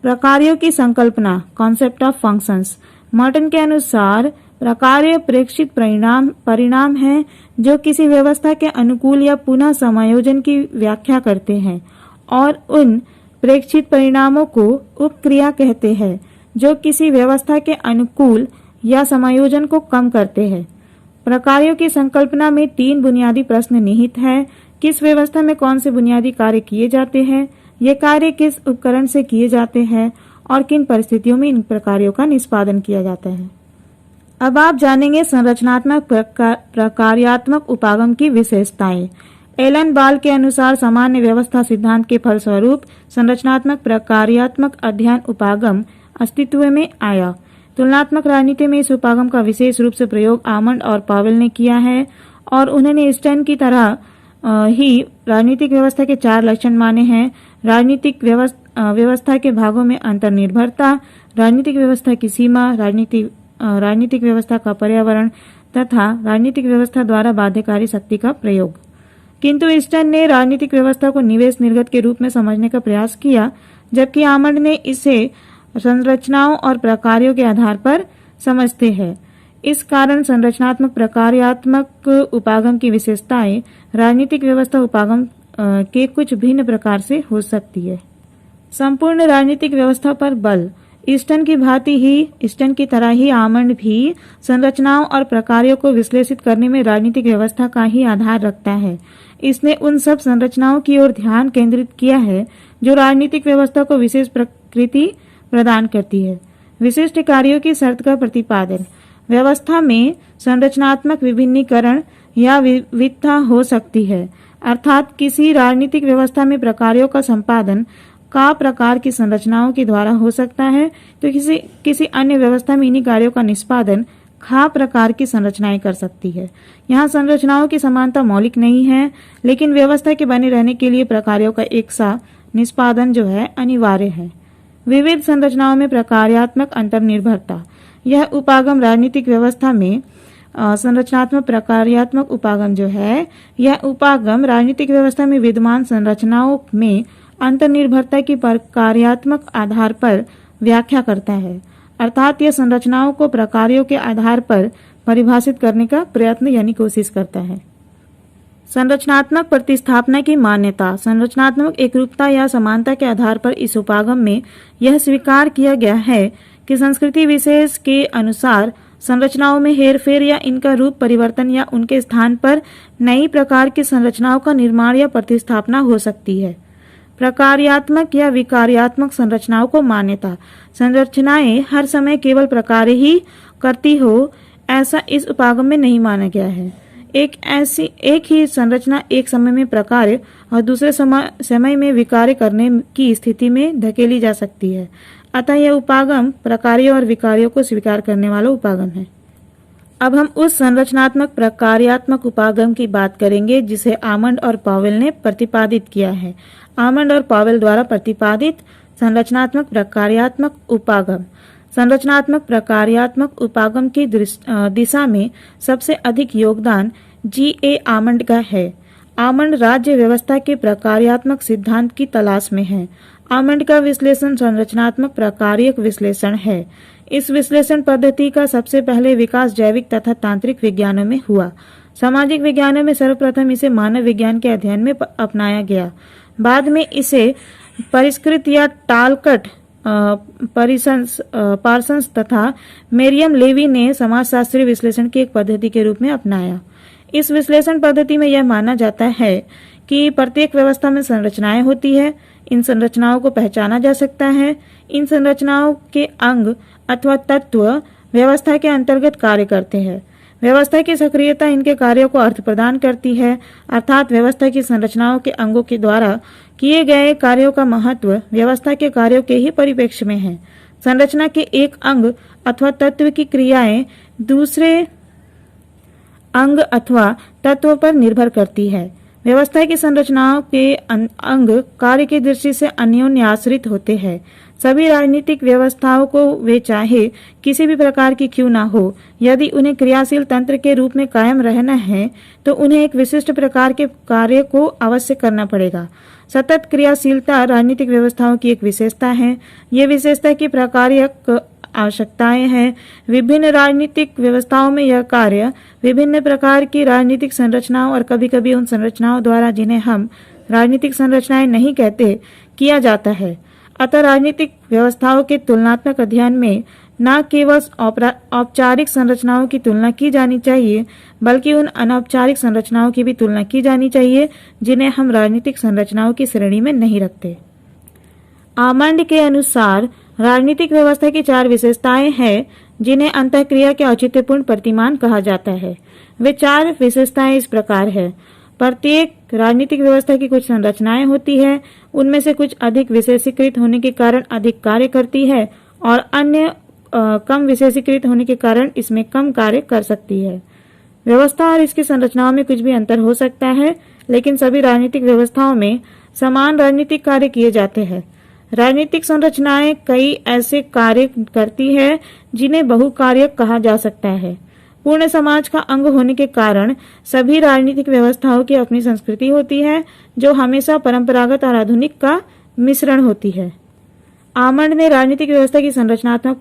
प्रकार्यों की संकल्पना, कॉन्सेप्ट ऑफ फंक्शंस। मॉर्टन के अनुसार प्रकार्य प्रेक्षित परिणाम हैं जो किसी व्यवस्था के अनुकूल या पुनः समायोजन की व्याख्या करते हैं और उन प्रेक्षित परिणामों को उपक्रिया कहते हैं जो किसी व्यवस्था के अनुकूल या समायोजन को कम करते हैं। प्रकार्यों की संकल्पना में 3 बुनियादी प्रश्न निहित हैं। किस व्यवस्था में कौन से बुनियादी कार्य किए जाते हैं, ये कार्य किस उपकरण से किए जाते हैं और किन परिस्थितियों में इन प्रकार्यों का निष्पादन किया जाता है। अब आप जानेंगे संरचनात्मक प्रकार्यात्मक उपागम की विशेषताएं। एलन बाल के अनुसार सामान्य व्यवस्था सिद्धांत के फलस्वरूप संरचनात्मक प्रकार्यात्मक अध्ययन उपागम अस्तित्व में आया। तुलनात्मक राजनीति में इस उपागम का विशेष रूप से प्रयोग आमंड और पावेल ने किया है और उन्होंने स्टर्न की तरह ही राजनीतिक व्यवस्था के 4 लक्षण माने हैं। राजनीतिक व्यवस्था के भागों में अंतर्निर्भरता, राजनीतिक व्यवस्था की सीमा, राजनीतिक व्यवस्था का पर्यावरण तथा राजनीतिक व्यवस्था द्वारा बाध्यकारी शक्ति का प्रयोग। किंतु ईस्टर्न ने राजनीतिक व्यवस्था को निवेश निर्गत के रूप में समझने का प्रयास किया, जबकि आमंड ने इसे संरचनाओं और प्रकार्यों के आधार पर समझते हैं। इस कारण संरचनात्मक प्रकार्यात्मक उपागम की विशेषताएं राजनीतिक व्यवस्था उपागम के कुछ भिन्न प्रकार से हो सकती है। संपूर्ण राजनीतिक व्यवस्था पर बल। ईस्टर्न की तरह ही आमंड भी संरचनाओं और प्रकार्यों को विश्लेषित करने में राजनीतिक व्यवस्था का ही आधार रखता है। इसने उन सब संरचनाओं की ओर ध्यान केंद्रित किया है जो राजनीतिक व्यवस्था को विशेष प्रकृति प्रदान करती है। विशिष्ट कार्यों की शर्त का प्रतिपादन। व्यवस्था में संरचनात्मक विभिन्नीकरण या विविधता हो सकती है, अर्थात किसी राजनीतिक व्यवस्था में प्रकार्यों का संपादन का प्रकार की संरचनाओं के द्वारा हो सकता है तो किसी अन्य व्यवस्था में इन्हीं कार्यों का निष्पादन खा प्रकार की संरचनाएं कर सकती है। यहाँ संरचनाओं की समानता मौलिक नहीं है, लेकिन व्यवस्था के बने रहने के लिए प्रकार्यों का एक सा निष्पादन जो है अनिवार्य है। विविध संरचनाओं में प्रकार्यात्मक अंतर्निर्भरता। यह उपागम राजनीतिक व्यवस्था में संरचनात्मक प्रकार्यात्मक उपागम जो है, यह उपागम राजनीतिक व्यवस्था में विद्यमान संरचनाओं में अंतर्निर्भरता की प्रकार्यात्मक आधार पर व्याख्या करता है, अर्थात यह संरचनाओं को प्रकार्यों के आधार पर परिभाषित करने का प्रयत्न यानी कोशिश करता है। संरचनात्मक प्रतिस्थापना की मान्यता। संरचनात्मक एकरूपता या समानता के आधार पर इस उपागम में यह स्वीकार किया गया है कि संस्कृति विशेष के अनुसार संरचनाओं में हेरफेर या इनका रूप परिवर्तन या उनके स्थान पर नई प्रकार की संरचनाओं का निर्माण या प्रतिस्थापना हो सकती है। प्रकार्यात्मक या विकार्यात्मक संरचनाओं को मान्यता। संरचनाएं हर समय केवल प्रकार्य ही करती हो, ऐसा इस उपागम में नहीं माना गया है। एक ही संरचना एक समय में प्रकार्य और दूसरे समय में विकार्य करने की स्थिति में धकेली जा सकती है। अतः यह उपागम प्रकार्यों और विकार्यों को स्वीकार करने वाला उपागम है। अब हम उस संरचनात्मक प्रकार्यात्मक उपागम की बात करेंगे जिसे आमंड और पावेल ने प्रतिपादित किया है। आमंड और पावेल द्वारा प्रतिपादित संरचनात्मक प्रकार्यात्मक उपागम। संरचनात्मक प्रकार्यात्मक उपागम की दिशा में सबसे अधिक योगदान G.A. आमंड का है। आमंड राज्य व्यवस्था के प्रकार्यात्मक सिद्धांत की तलाश में है। आमंड का विश्लेषण संरचनात्मक प्रकार्यक विश्लेषण है। इस विश्लेषण पद्धति का सबसे पहले विकास जैविक तथा तांत्रिक विज्ञानों में हुआ। सामाजिक विज्ञानों में सर्वप्रथम इसे मानव विज्ञान के अध्ययन में अपनाया गया। बाद में इसे परिष्कृत या टालकट पार्सन्स तथा मेरियम लेवी ने समाजशास्त्रीय विश्लेषण की एक पद्धति के रूप में अपनाया। इस विश्लेषण पद्धति में यह माना जाता है कि प्रत्येक व्यवस्था में संरचनाएं होती है। इन संरचनाओं को पहचाना जा सकता है। इन संरचनाओं के अंग अथवा तत्व व्यवस्था के अंतर्गत कार्य करते हैं। व्यवस्था की सक्रियता इनके कार्यों को अर्थ प्रदान करती है, अर्थात व्यवस्था की संरचनाओं के अंगों के द्वारा किए गए कार्यों का महत्व व्यवस्था के कार्यों के ही परिप्रेक्ष्य में है। संरचना के एक अंग अथवा तत्व की क्रियाएं दूसरे अंग अथवा तत्व पर निर्भर करती है। व्यवस्था की संरचनाओं के अंग कार्य की दृष्टि से अन्योन्य आश्रित होते हैं। सभी राजनीतिक व्यवस्थाओं को वे चाहे किसी भी प्रकार की क्यों न हो, यदि उन्हें क्रियाशील तंत्र के रूप में कायम रहना है तो उन्हें एक विशिष्ट प्रकार के कार्य को अवश्य करना पड़ेगा। सतत क्रियाशीलता राजनीतिक व्यवस्थाओं की एक विशेषता है। ये विशेषता की प्रकार्यक आवश्यकताएं हैं। विभिन्न राजनीतिक व्यवस्थाओं में यह कार्य विभिन्न प्रकार की राजनीतिक संरचनाओं और कभी-कभी उन संरचनाओं द्वारा जिन्हें हम राजनीतिक संरचनाएं नहीं कहते किया जाता है। अतः राजनीतिक व्यवस्थाओं के तुलनात्मक अध्ययन में न केवल औपचारिक संरचनाओं की तुलना की जानी चाहिए बल्कि उन अनौपचारिक संरचनाओं की भी तुलना की जानी चाहिए जिन्हें हम राजनीतिक संरचनाओं की श्रेणी में नहीं रखते। आमंड के अनुसार राजनीतिक व्यवस्था की 4 विशेषताएं हैं जिन्हें अंतःक्रिया के औचित्यपूर्ण प्रतिमान कहा जाता है। वे 4 विशेषताएं इस प्रकार है। प्रत्येक राजनीतिक व्यवस्था की कुछ संरचनाएं होती है, उनमें से कुछ अधिक विशेषीकृत होने के कारण अधिक कार्य करती है और अन्य कम विशेषीकृत होने के कारण इसमें कम कार्य कर सकती है। व्यवस्था और इसकी संरचनाओं में कुछ भी अंतर हो सकता है, लेकिन सभी राजनीतिक व्यवस्थाओं में समान राजनीतिक कार्य किए जाते हैं। राजनीतिक संरचनाएं कई ऐसे कार्य करती है जिन्हें बहुकार्यक कहा जा सकता है। पूर्ण समाज का अंग होने के कारण सभी राजनीतिक व्यवस्थाओं की अपनी संस्कृति होती है जो हमेशा परंपरागत और आधुनिक का मिश्रण होती है। आमंड ने राजनीतिक व्यवस्था की संरचनात्मक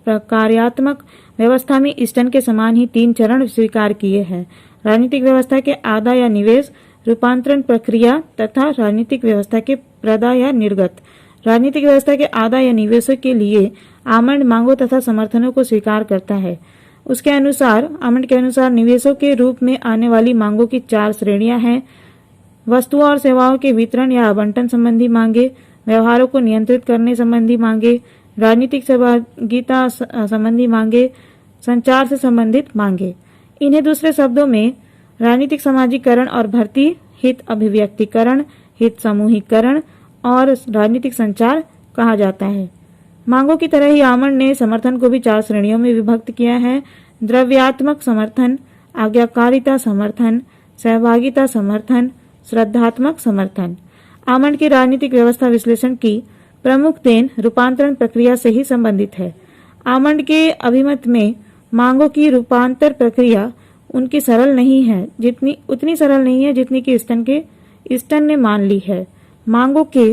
प्रकार्यात्मक व्यवस्था में ईस्टर्न के समान ही 3 चरण स्वीकार किए हैं। राजनीतिक व्यवस्था के आदाय या निवेश, रूपांतरण प्रक्रिया तथा राजनीतिक व्यवस्था के प्रदाय या निर्गत। राजनीतिक व्यवस्था के आदाय या निवेशों के लिए आमंड मांगों तथा समर्थनों को स्वीकार करता है। आमंड के अनुसार निवेशों के रूप में आने वाली मांगों की 4 श्रेणियां हैं। वस्तुओं और सेवाओं के वितरण या आवंटन संबंधी मांगे, व्यवहारों को नियंत्रित करने संबंधी मांगे, राजनीतिक सहभागिता संबंधी मांगे, संचार से संबंधित मांगे। इन्हें दूसरे शब्दों में राजनीतिक समाजीकरण और भर्ती, हित अभिव्यक्तिकरण, हित समूहीकरण और राजनीतिक संचार कहा जाता है। मांगों की तरह ही आमंड ने समर्थन को भी 4 श्रेणियों में विभक्त किया है। द्रव्यात्मक समर्थन, आज्ञाकारिता समर्थन, सहभागिता समर्थन, श्रद्धात्मक समर्थन। आमंड की राजनीतिक व्यवस्था विश्लेषण की प्रमुख देन रूपांतरण प्रक्रिया से ही संबंधित है। आमंड के अभिमत में मांगों की रूपांतर प्रक्रिया उतनी सरल नहीं है जितनी कि ईस्टर्न ने मान ली है। मांगों के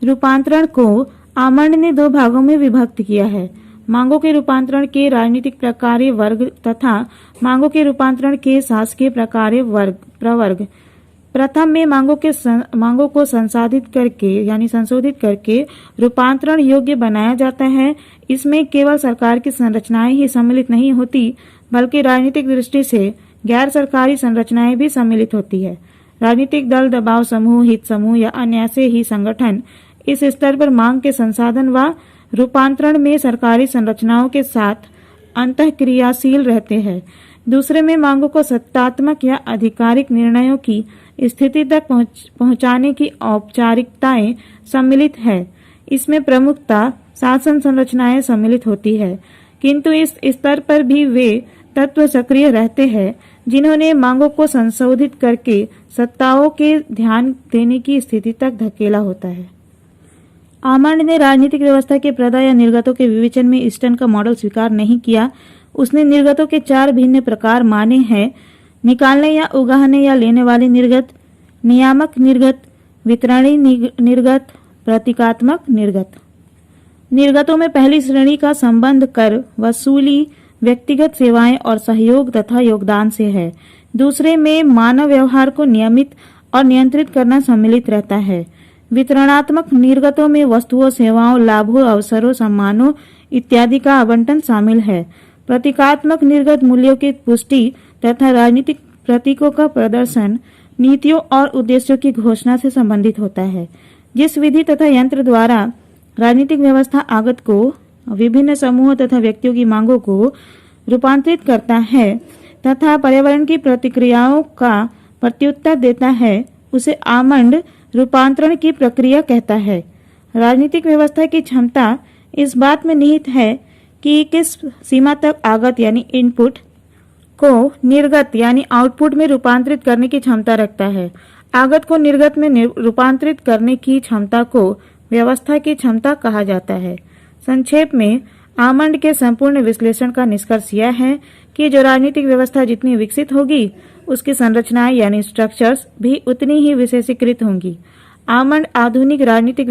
रूपांतरण को आमंड ने 2 भागों में विभक्त किया है। मांगों के रूपांतरण के राजनीतिक प्रकार्य वर्ग तथा मांगों के रूपांतरण के शासकीय प्रकार्य प्रवर्ग। प्रथम में मांगों को संशोधित करके रूपांतरण योग्य बनाया जाता है। इसमें केवल सरकार की संरचनाएं ही सम्मिलित नहीं होती बल्कि राजनीतिक दृष्टि से गैर सरकारी संरचनाएं भी सम्मिलित होती है। राजनीतिक दल, दबाव समूह, हित समूह या अन्य ऐसे ही संगठन इस स्तर पर मांग के संसाधन व रूपांतरण में सरकारी संरचनाओं के साथ अंतःक्रियाशील रहते हैं। दूसरे में मांगों को सत्तात्मक या आधिकारिक निर्णयों की स्थिति तक पहुंचाने की औपचारिकताएं सम्मिलित है। इसमें प्रमुखता शासन संरचनाएं सम्मिलित होती है, किंतु इस स्तर पर भी वे तत्व सक्रिय रहते हैं जिन्होंने मांगों को संशोधित करके सत्ताओं के ध्यान देने की स्थिति तक धकेला होता है। आमंड ने राजनीतिक व्यवस्था के प्रदा या निर्गतों के विवेचन में ईस्टर्न का मॉडल स्वीकार नहीं किया। उसने निर्गतों के 4 भिन्न प्रकार माने हैं: निकालने या उगाहने या लेने वाले निर्गत, नियामक निर्गत, वितरणी निर्गत, प्रतीकात्मक निर्गत। निर्गतों में पहली श्रेणी का संबंध कर, वसूली, व्यक्तिगत सेवाएं और सहयोग तथा योगदान से है। दूसरे में मानव व्यवहार को नियमित और नियंत्रित करना सम्मिलित रहता है। वितरणात्मक निर्गतों में वस्तुओं, सेवाओं, लाभों, अवसरों, सम्मानों इत्यादि का आवंटन शामिल है। प्रतीकात्मक निर्गत मूल्यों की पुष्टि तथा राजनीतिक प्रतीकों का प्रदर्शन, नीतियों और उद्देश्यों की घोषणा से संबंधित होता है। जिस विधि तथा यंत्र द्वारा राजनीतिक व्यवस्था आगत को, विभिन्न समूहों तथा व्यक्तियों की मांगों को रूपांतरित करता है तथा पर्यावरण की प्रतिक्रियाओं का प्रत्युत्तर देता है, उसे आमंड रूपांतरण की प्रक्रिया कहता है। राजनीतिक व्यवस्था की क्षमता इस बात में निहित है कि किस सीमा तक आगत यानी इनपुट को निर्गत यानी आउटपुट में रूपांतरित करने की क्षमता रखता है। आगत को निर्गत में रूपांतरित करने की क्षमता को व्यवस्था की क्षमता कहा जाता है। संक्षेप में आमंड के संपूर्ण विश्लेषण का निष्कर्ष यह है कि जो राजनीतिक व्यवस्था जितनी विकसित होगी, उसकी संरचनाएं यानी स्ट्रक्चर्स भी उतनी ही विशेषीकृत होंगी। आमंड आधुनिक राजनीतिक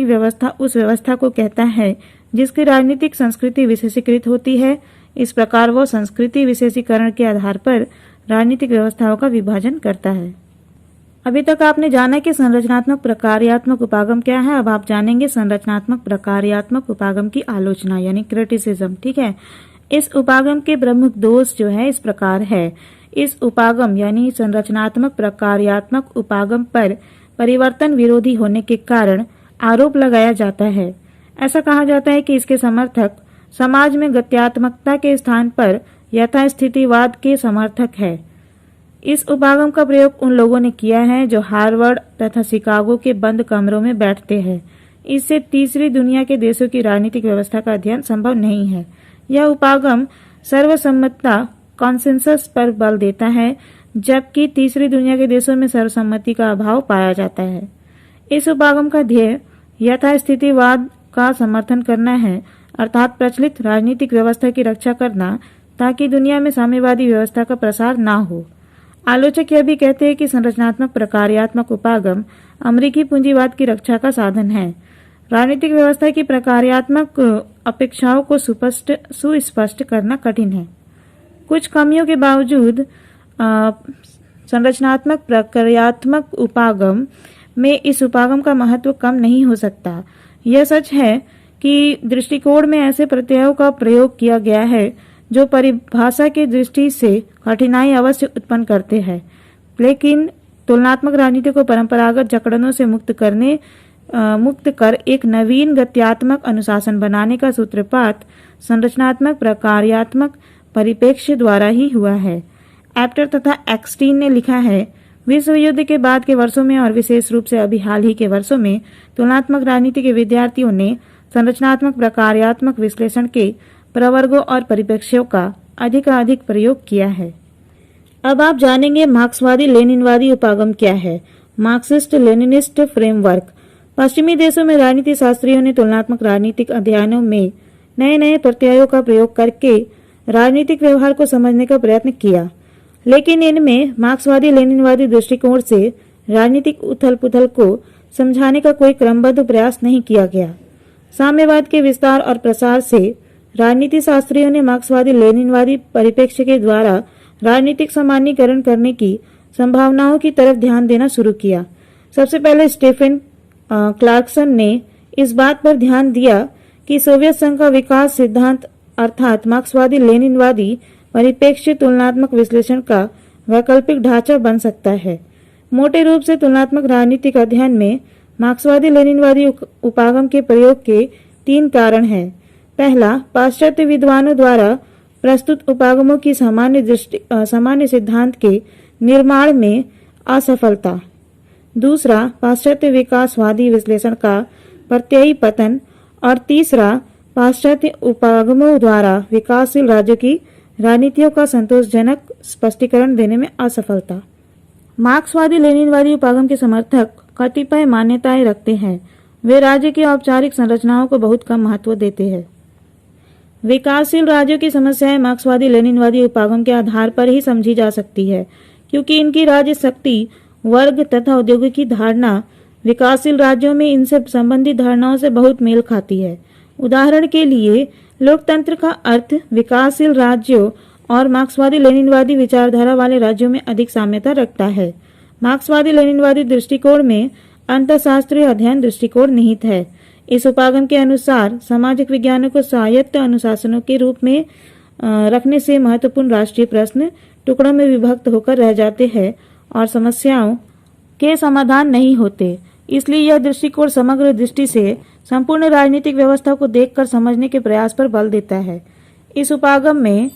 व्यवस्था उस व्यवस्था को कहता है जिसकी राजनीतिक संस्कृति विशेषीकृत होती है। इस प्रकार वो संस्कृति विशेषीकरण के आधार पर राजनीतिक व्यवस्थाओं का विभाजन करता है। अभी तक आपने जाना कि संरचनात्मक प्रकार्यात्मक उपागम क्या है। अब आप जानेंगे संरचनात्मक प्रकार्यात्मक उपागम की आलोचना यानी क्रिटिसिज्म। ठीक है, इस उपागम के प्रमुख दोष जो है इस प्रकार है। इस उपागम यानी संरचनात्मक प्रकार्यात्मक उपागम पर परिवर्तन विरोधी होने के कारण आरोप लगाया जाता है। ऐसा कहा जाता है कि इसके समर्थक समाज में गत्यात्मकता के स्थान पर यथास्थितिवाद के समर्थक है। इस उपागम का प्रयोग उन लोगों ने किया है जो हार्वर्ड तथा शिकागो के बंद कमरों में बैठते हैं। इससे तीसरी दुनिया के देशों की राजनीतिक व्यवस्था का अध्ययन संभव नहीं है। यह उपागम सर्वसम्मतता कॉन्सेंसस पर बल देता है, जबकि तीसरी दुनिया के देशों में सर्वसम्मति का अभाव पाया जाता है। इस उपागम का ध्येय यथास्थितिवाद का समर्थन करना है, अर्थात प्रचलित राजनीतिक व्यवस्था की रक्षा करना, ताकि दुनिया में साम्यवादी व्यवस्था का प्रसार न हो। आलोचक यह भी कहते हैं कि संरचनात्मक प्रकार्यात्मक उपागम अमेरिकी पूंजीवाद की रक्षा का साधन है। राजनीतिक व्यवस्था की प्रकार्यात्मक अपेक्षाओं को सुस्पष्ट करना कठिन है। कुछ कमियों के बावजूद संरचनात्मक प्रकार्यात्मक उपागम में इस उपागम का महत्व कम नहीं हो सकता। यह सच है कि दृष्टिकोण में ऐसे प्रत्ययों का प्रयोग किया गया है जो परिभाषा की दृष्टि से कठिनाई अवश्य उत्पन्न करते हैं, लेकिन तुलनात्मक राजनीति को परंपरागत जकड़नों से मुक्त कर एक नवीन गत्यात्मक अनुशासन बनाने का सूत्रपात संरचनात्मक प्रकार्यात्मक परिप्रेक्ष्य द्वारा ही हुआ है। एप्टर तथा एक्सटीन ने लिखा है, विश्व युद्ध के बाद के वर्षों में और विशेष रूप से अभी हाल ही के वर्षों में तुलनात्मक राजनीति के विद्यार्थियों ने संरचनात्मक प्रकार्यात्मक विश्लेषण के प्रवर्गों और परिप्रेक्ष्यों का अधिकाधिक प्रयोग किया है। अब आप जानेंगे मार्क्सवादी लेनिनवादी उपागम क्या है। Marxist Leninist framework. पश्चिमी देशों में राजनीति शास्त्रियों ने तुलनात्मक राजनीतिक अध्ययनों में नए नए प्रत्ययों का प्रयोग करके राजनीतिक व्यवहार को समझने का प्रयत्न किया, लेकिन इनमें मार्क्सवादी लेनिनवादी दृष्टिकोण से राजनीतिक उथल पुथल को समझाने का कोई क्रमबद्ध प्रयास नहीं किया गया। साम्यवाद के विस्तार और प्रसार से राजनीति शास्त्रियों ने मार्क्सवादी लेनिनवादी परिप्रेक्ष्य के द्वारा राजनीतिक सामान्यीकरण करने की संभावनाओं की तरफ ध्यान देना शुरू किया। सबसे पहले स्टीफन क्लार्कसन ने इस बात पर ध्यान दिया कि सोवियत संघ का विकास सिद्धांत अर्थात मार्क्सवादी लेनिनवादी परिप्रेक्ष्य तुलनात्मक विश्लेषण का वैकल्पिक ढांचा बन सकता है। मोटे रूप से तुलनात्मक राजनीतिक अध्ययन में मार्क्सवादी लेनिनवादी उपागम के प्रयोग के तीन कारण हैं। पहला, पाश्चात्य विद्वानों द्वारा प्रस्तुत उपागमों की सामान्य सिद्धांत के निर्माण में असफलता। दूसरा, पाश्चात्य विकासवादी विश्लेषण का प्रत्ययी पतन। और तीसरा, पाश्चात्य उपागमों द्वारा विकासशील राज्यों की राजनीतियों का संतोषजनक स्पष्टीकरण देने में असफलता। मार्क्सवादी लेनिनवादी उपागम के समर्थक कतिपय मान्यताएं रखते हैं। वे राज्य की औपचारिक संरचनाओं को बहुत कम महत्व देते हैं। विकासशील राज्यों की समस्याएं मार्क्सवादी लेनिनवादी उपागम के आधार पर ही समझी जा सकती है, क्योंकि इनकी राज्य शक्ति, वर्ग तथा उद्योगों की धारणा विकासशील राज्यों में इनसे संबंधित धारणाओं से बहुत मेल खाती है। उदाहरण के लिए, लोकतंत्र का अर्थ विकासशील राज्यों और मार्क्सवादी लेनिनवादी विचारधारा वाले राज्यों में अधिक साम्यता रखता है। मार्क्सवादी लेनिनवादी दृष्टिकोण में अंतःशास्त्रीय अध्ययन दृष्टिकोण निहित है। इस उपागम के अनुसार सामाजिक विज्ञानों को स्वायत्त अनुशासनों के रूप में रखने से महत्वपूर्ण राष्ट्रीय प्रश्न टुकड़ों में विभक्त होकर रह जाते हैं और समस्याओं के समाधान नहीं होते। इसलिए यह दृष्टिकोण समग्र दृष्टि से संपूर्ण राजनीतिक व्यवस्था को देखकर समझने के प्रयास पर बल देता है। इस उपागम में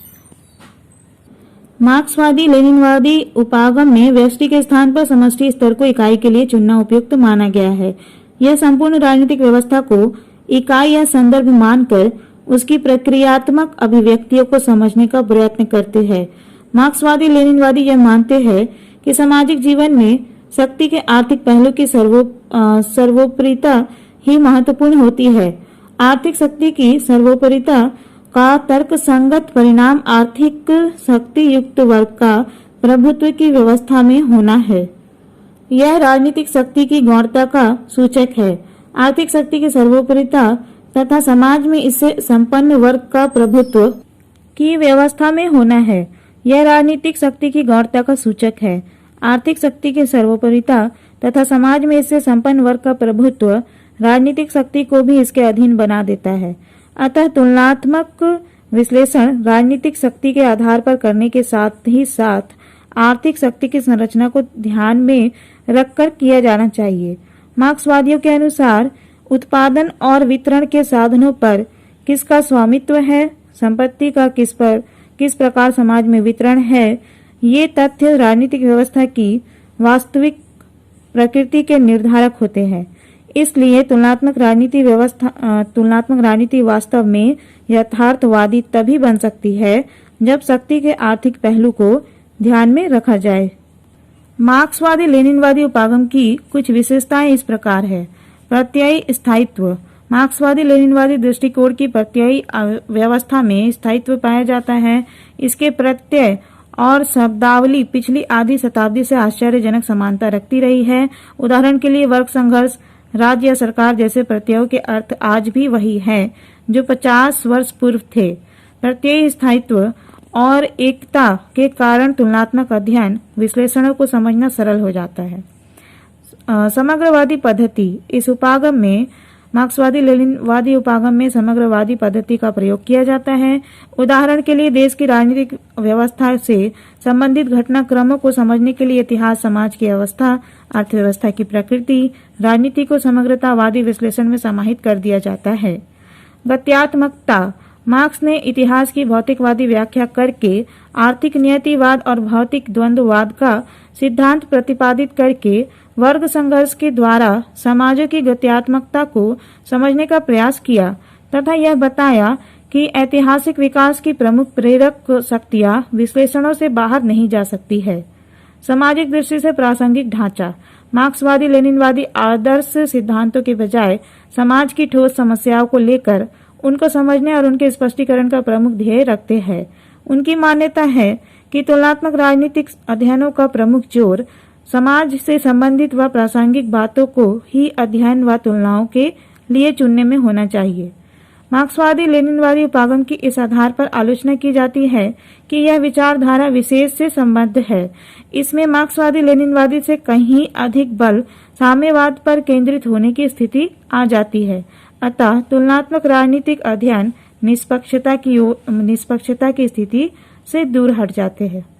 मार्क्सवादी लेनिनवादी उपागम में व्यष्टि के स्थान पर समष्टि स्तर को इकाई के लिए चुनना उपयुक्त माना गया है। यह संपूर्ण राजनीतिक व्यवस्था को इकाई या संदर्भ मानकर उसकी प्रक्रियात्मक अभिव्यक्तियों को समझने का प्रयत्न करते हैं। मार्क्सवादी लेनिनवादी यह मानते हैं कि सामाजिक जीवन में शक्ति के आर्थिक पहलू की सर्वोपरिता ही महत्वपूर्ण होती है। आर्थिक शक्ति की सर्वोपरिता का तर्कसंगत परिणाम आर्थिक शक्ति युक्त वर्ग का प्रभुत्व की व्यवस्था में होना है। यह राजनीतिक शक्ति की गौणता का सूचक है। आर्थिक शक्ति की सर्वोपरिता तथा समाज में इससे संपन्न वर्ग का प्रभुत्व की व्यवस्था में होना है। यह राजनीतिक शक्ति की गौणता का सूचक है। आर्थिक शक्ति की सर्वोपरिता तथा समाज में इससे संपन्न वर्ग का प्रभुत्व राजनीतिक शक्ति को भी इसके अधीन बना देता है। अतः तुलनात्मक विश्लेषण राजनीतिक शक्ति के आधार पर करने के साथ ही साथ आर्थिक शक्ति की संरचना को ध्यान में रखकर किया जाना चाहिए। मार्क्सवादियों के अनुसार उत्पादन और वितरण के साधनों पर किसका स्वामित्व है, संपत्ति का किस प्रकार समाज में वितरण है, ये तथ्य राजनीतिक व्यवस्था की वास्तविक प्रकृति के निर्धारक होते हैं। इसलिए तुलनात्मक राजनीति वास्तव में यथार्थवादी तभी बन सकती है जब शक्ति के आर्थिक पहलू को ध्यान में रखा जाए। मार्क्सवादी लेनिनवादी उपागम की कुछ विशेषताएं इस प्रकार है। प्रत्ययी स्थायित्व। मार्क्सवादी लेनिनवादी दृष्टिकोण की प्रत्ययी व्यवस्था में स्थायित्व पाया जाता है। इसके प्रत्यय और शब्दावली पिछली आधी शताब्दी से आश्चर्यजनक समानता रखती रही है। उदाहरण के लिए वर्ग संघर्ष, राज्य या सरकार जैसे प्रत्ययों के अर्थ आज भी वही है जो 50 वर्ष पूर्व थे। प्रत्ययी स्थायित्व और एकता के कारण तुलनात्मक अध्ययन विश्लेषणों को समझना सरल हो जाता है। समग्रवादी पद्धति। इस उपागम में मार्क्सवादी लेनिनवादी उपागम में समग्रवादी पद्धति का प्रयोग किया जाता है। उदाहरण के लिए देश की राजनीतिक व्यवस्था से संबंधित घटनाक्रमों को समझने के लिए इतिहास, समाज की अवस्था, अर्थव्यवस्था की प्रकृति, राजनीति को समग्रतावादी विश्लेषण में समाहित कर दिया जाता है। गत्यात्मकता। मार्क्स ने इतिहास की भौतिकवादी व्याख्या करके आर्थिक नियतिवाद और भौतिक द्वंद्ववाद का सिद्धांत प्रतिपादित करके वर्ग संघर्ष के द्वारा समाजों की गत्यात्मकता को समझने का प्रयास किया तथा यह बताया कि ऐतिहासिक विकास की प्रमुख प्रेरक शक्तियां विश्लेषणों से बाहर नहीं जा सकती है। सामाजिक दृष्टि से प्रासंगिक ढांचा। मार्क्सवादी लेनिनवादी आदर्श सिद्धांतों के बजाय समाज की ठोस समस्याओं को लेकर उनको समझने और उनके स्पष्टीकरण का प्रमुख ध्येय रखते हैं। उनकी मान्यता है कि तुलनात्मक राजनीतिक अध्ययनों का प्रमुख जोर समाज से संबंधित व प्रासंगिक बातों को ही अध्ययन व तुलनाओं के लिए चुनने में होना चाहिए। मार्क्सवादी लेनिनवादी उपागम की इस आधार पर आलोचना की जाती है कि यह विचारधारा विशेष से संबद्ध है। इसमें मार्क्सवादी लेनिनवादी से कहीं अधिक बल साम्यवाद पर केंद्रित होने की स्थिति आ जाती है। अतः तुलनात्मक राजनीतिक अध्ययन निष्पक्षता की स्थिति से दूर हट जाते हैं।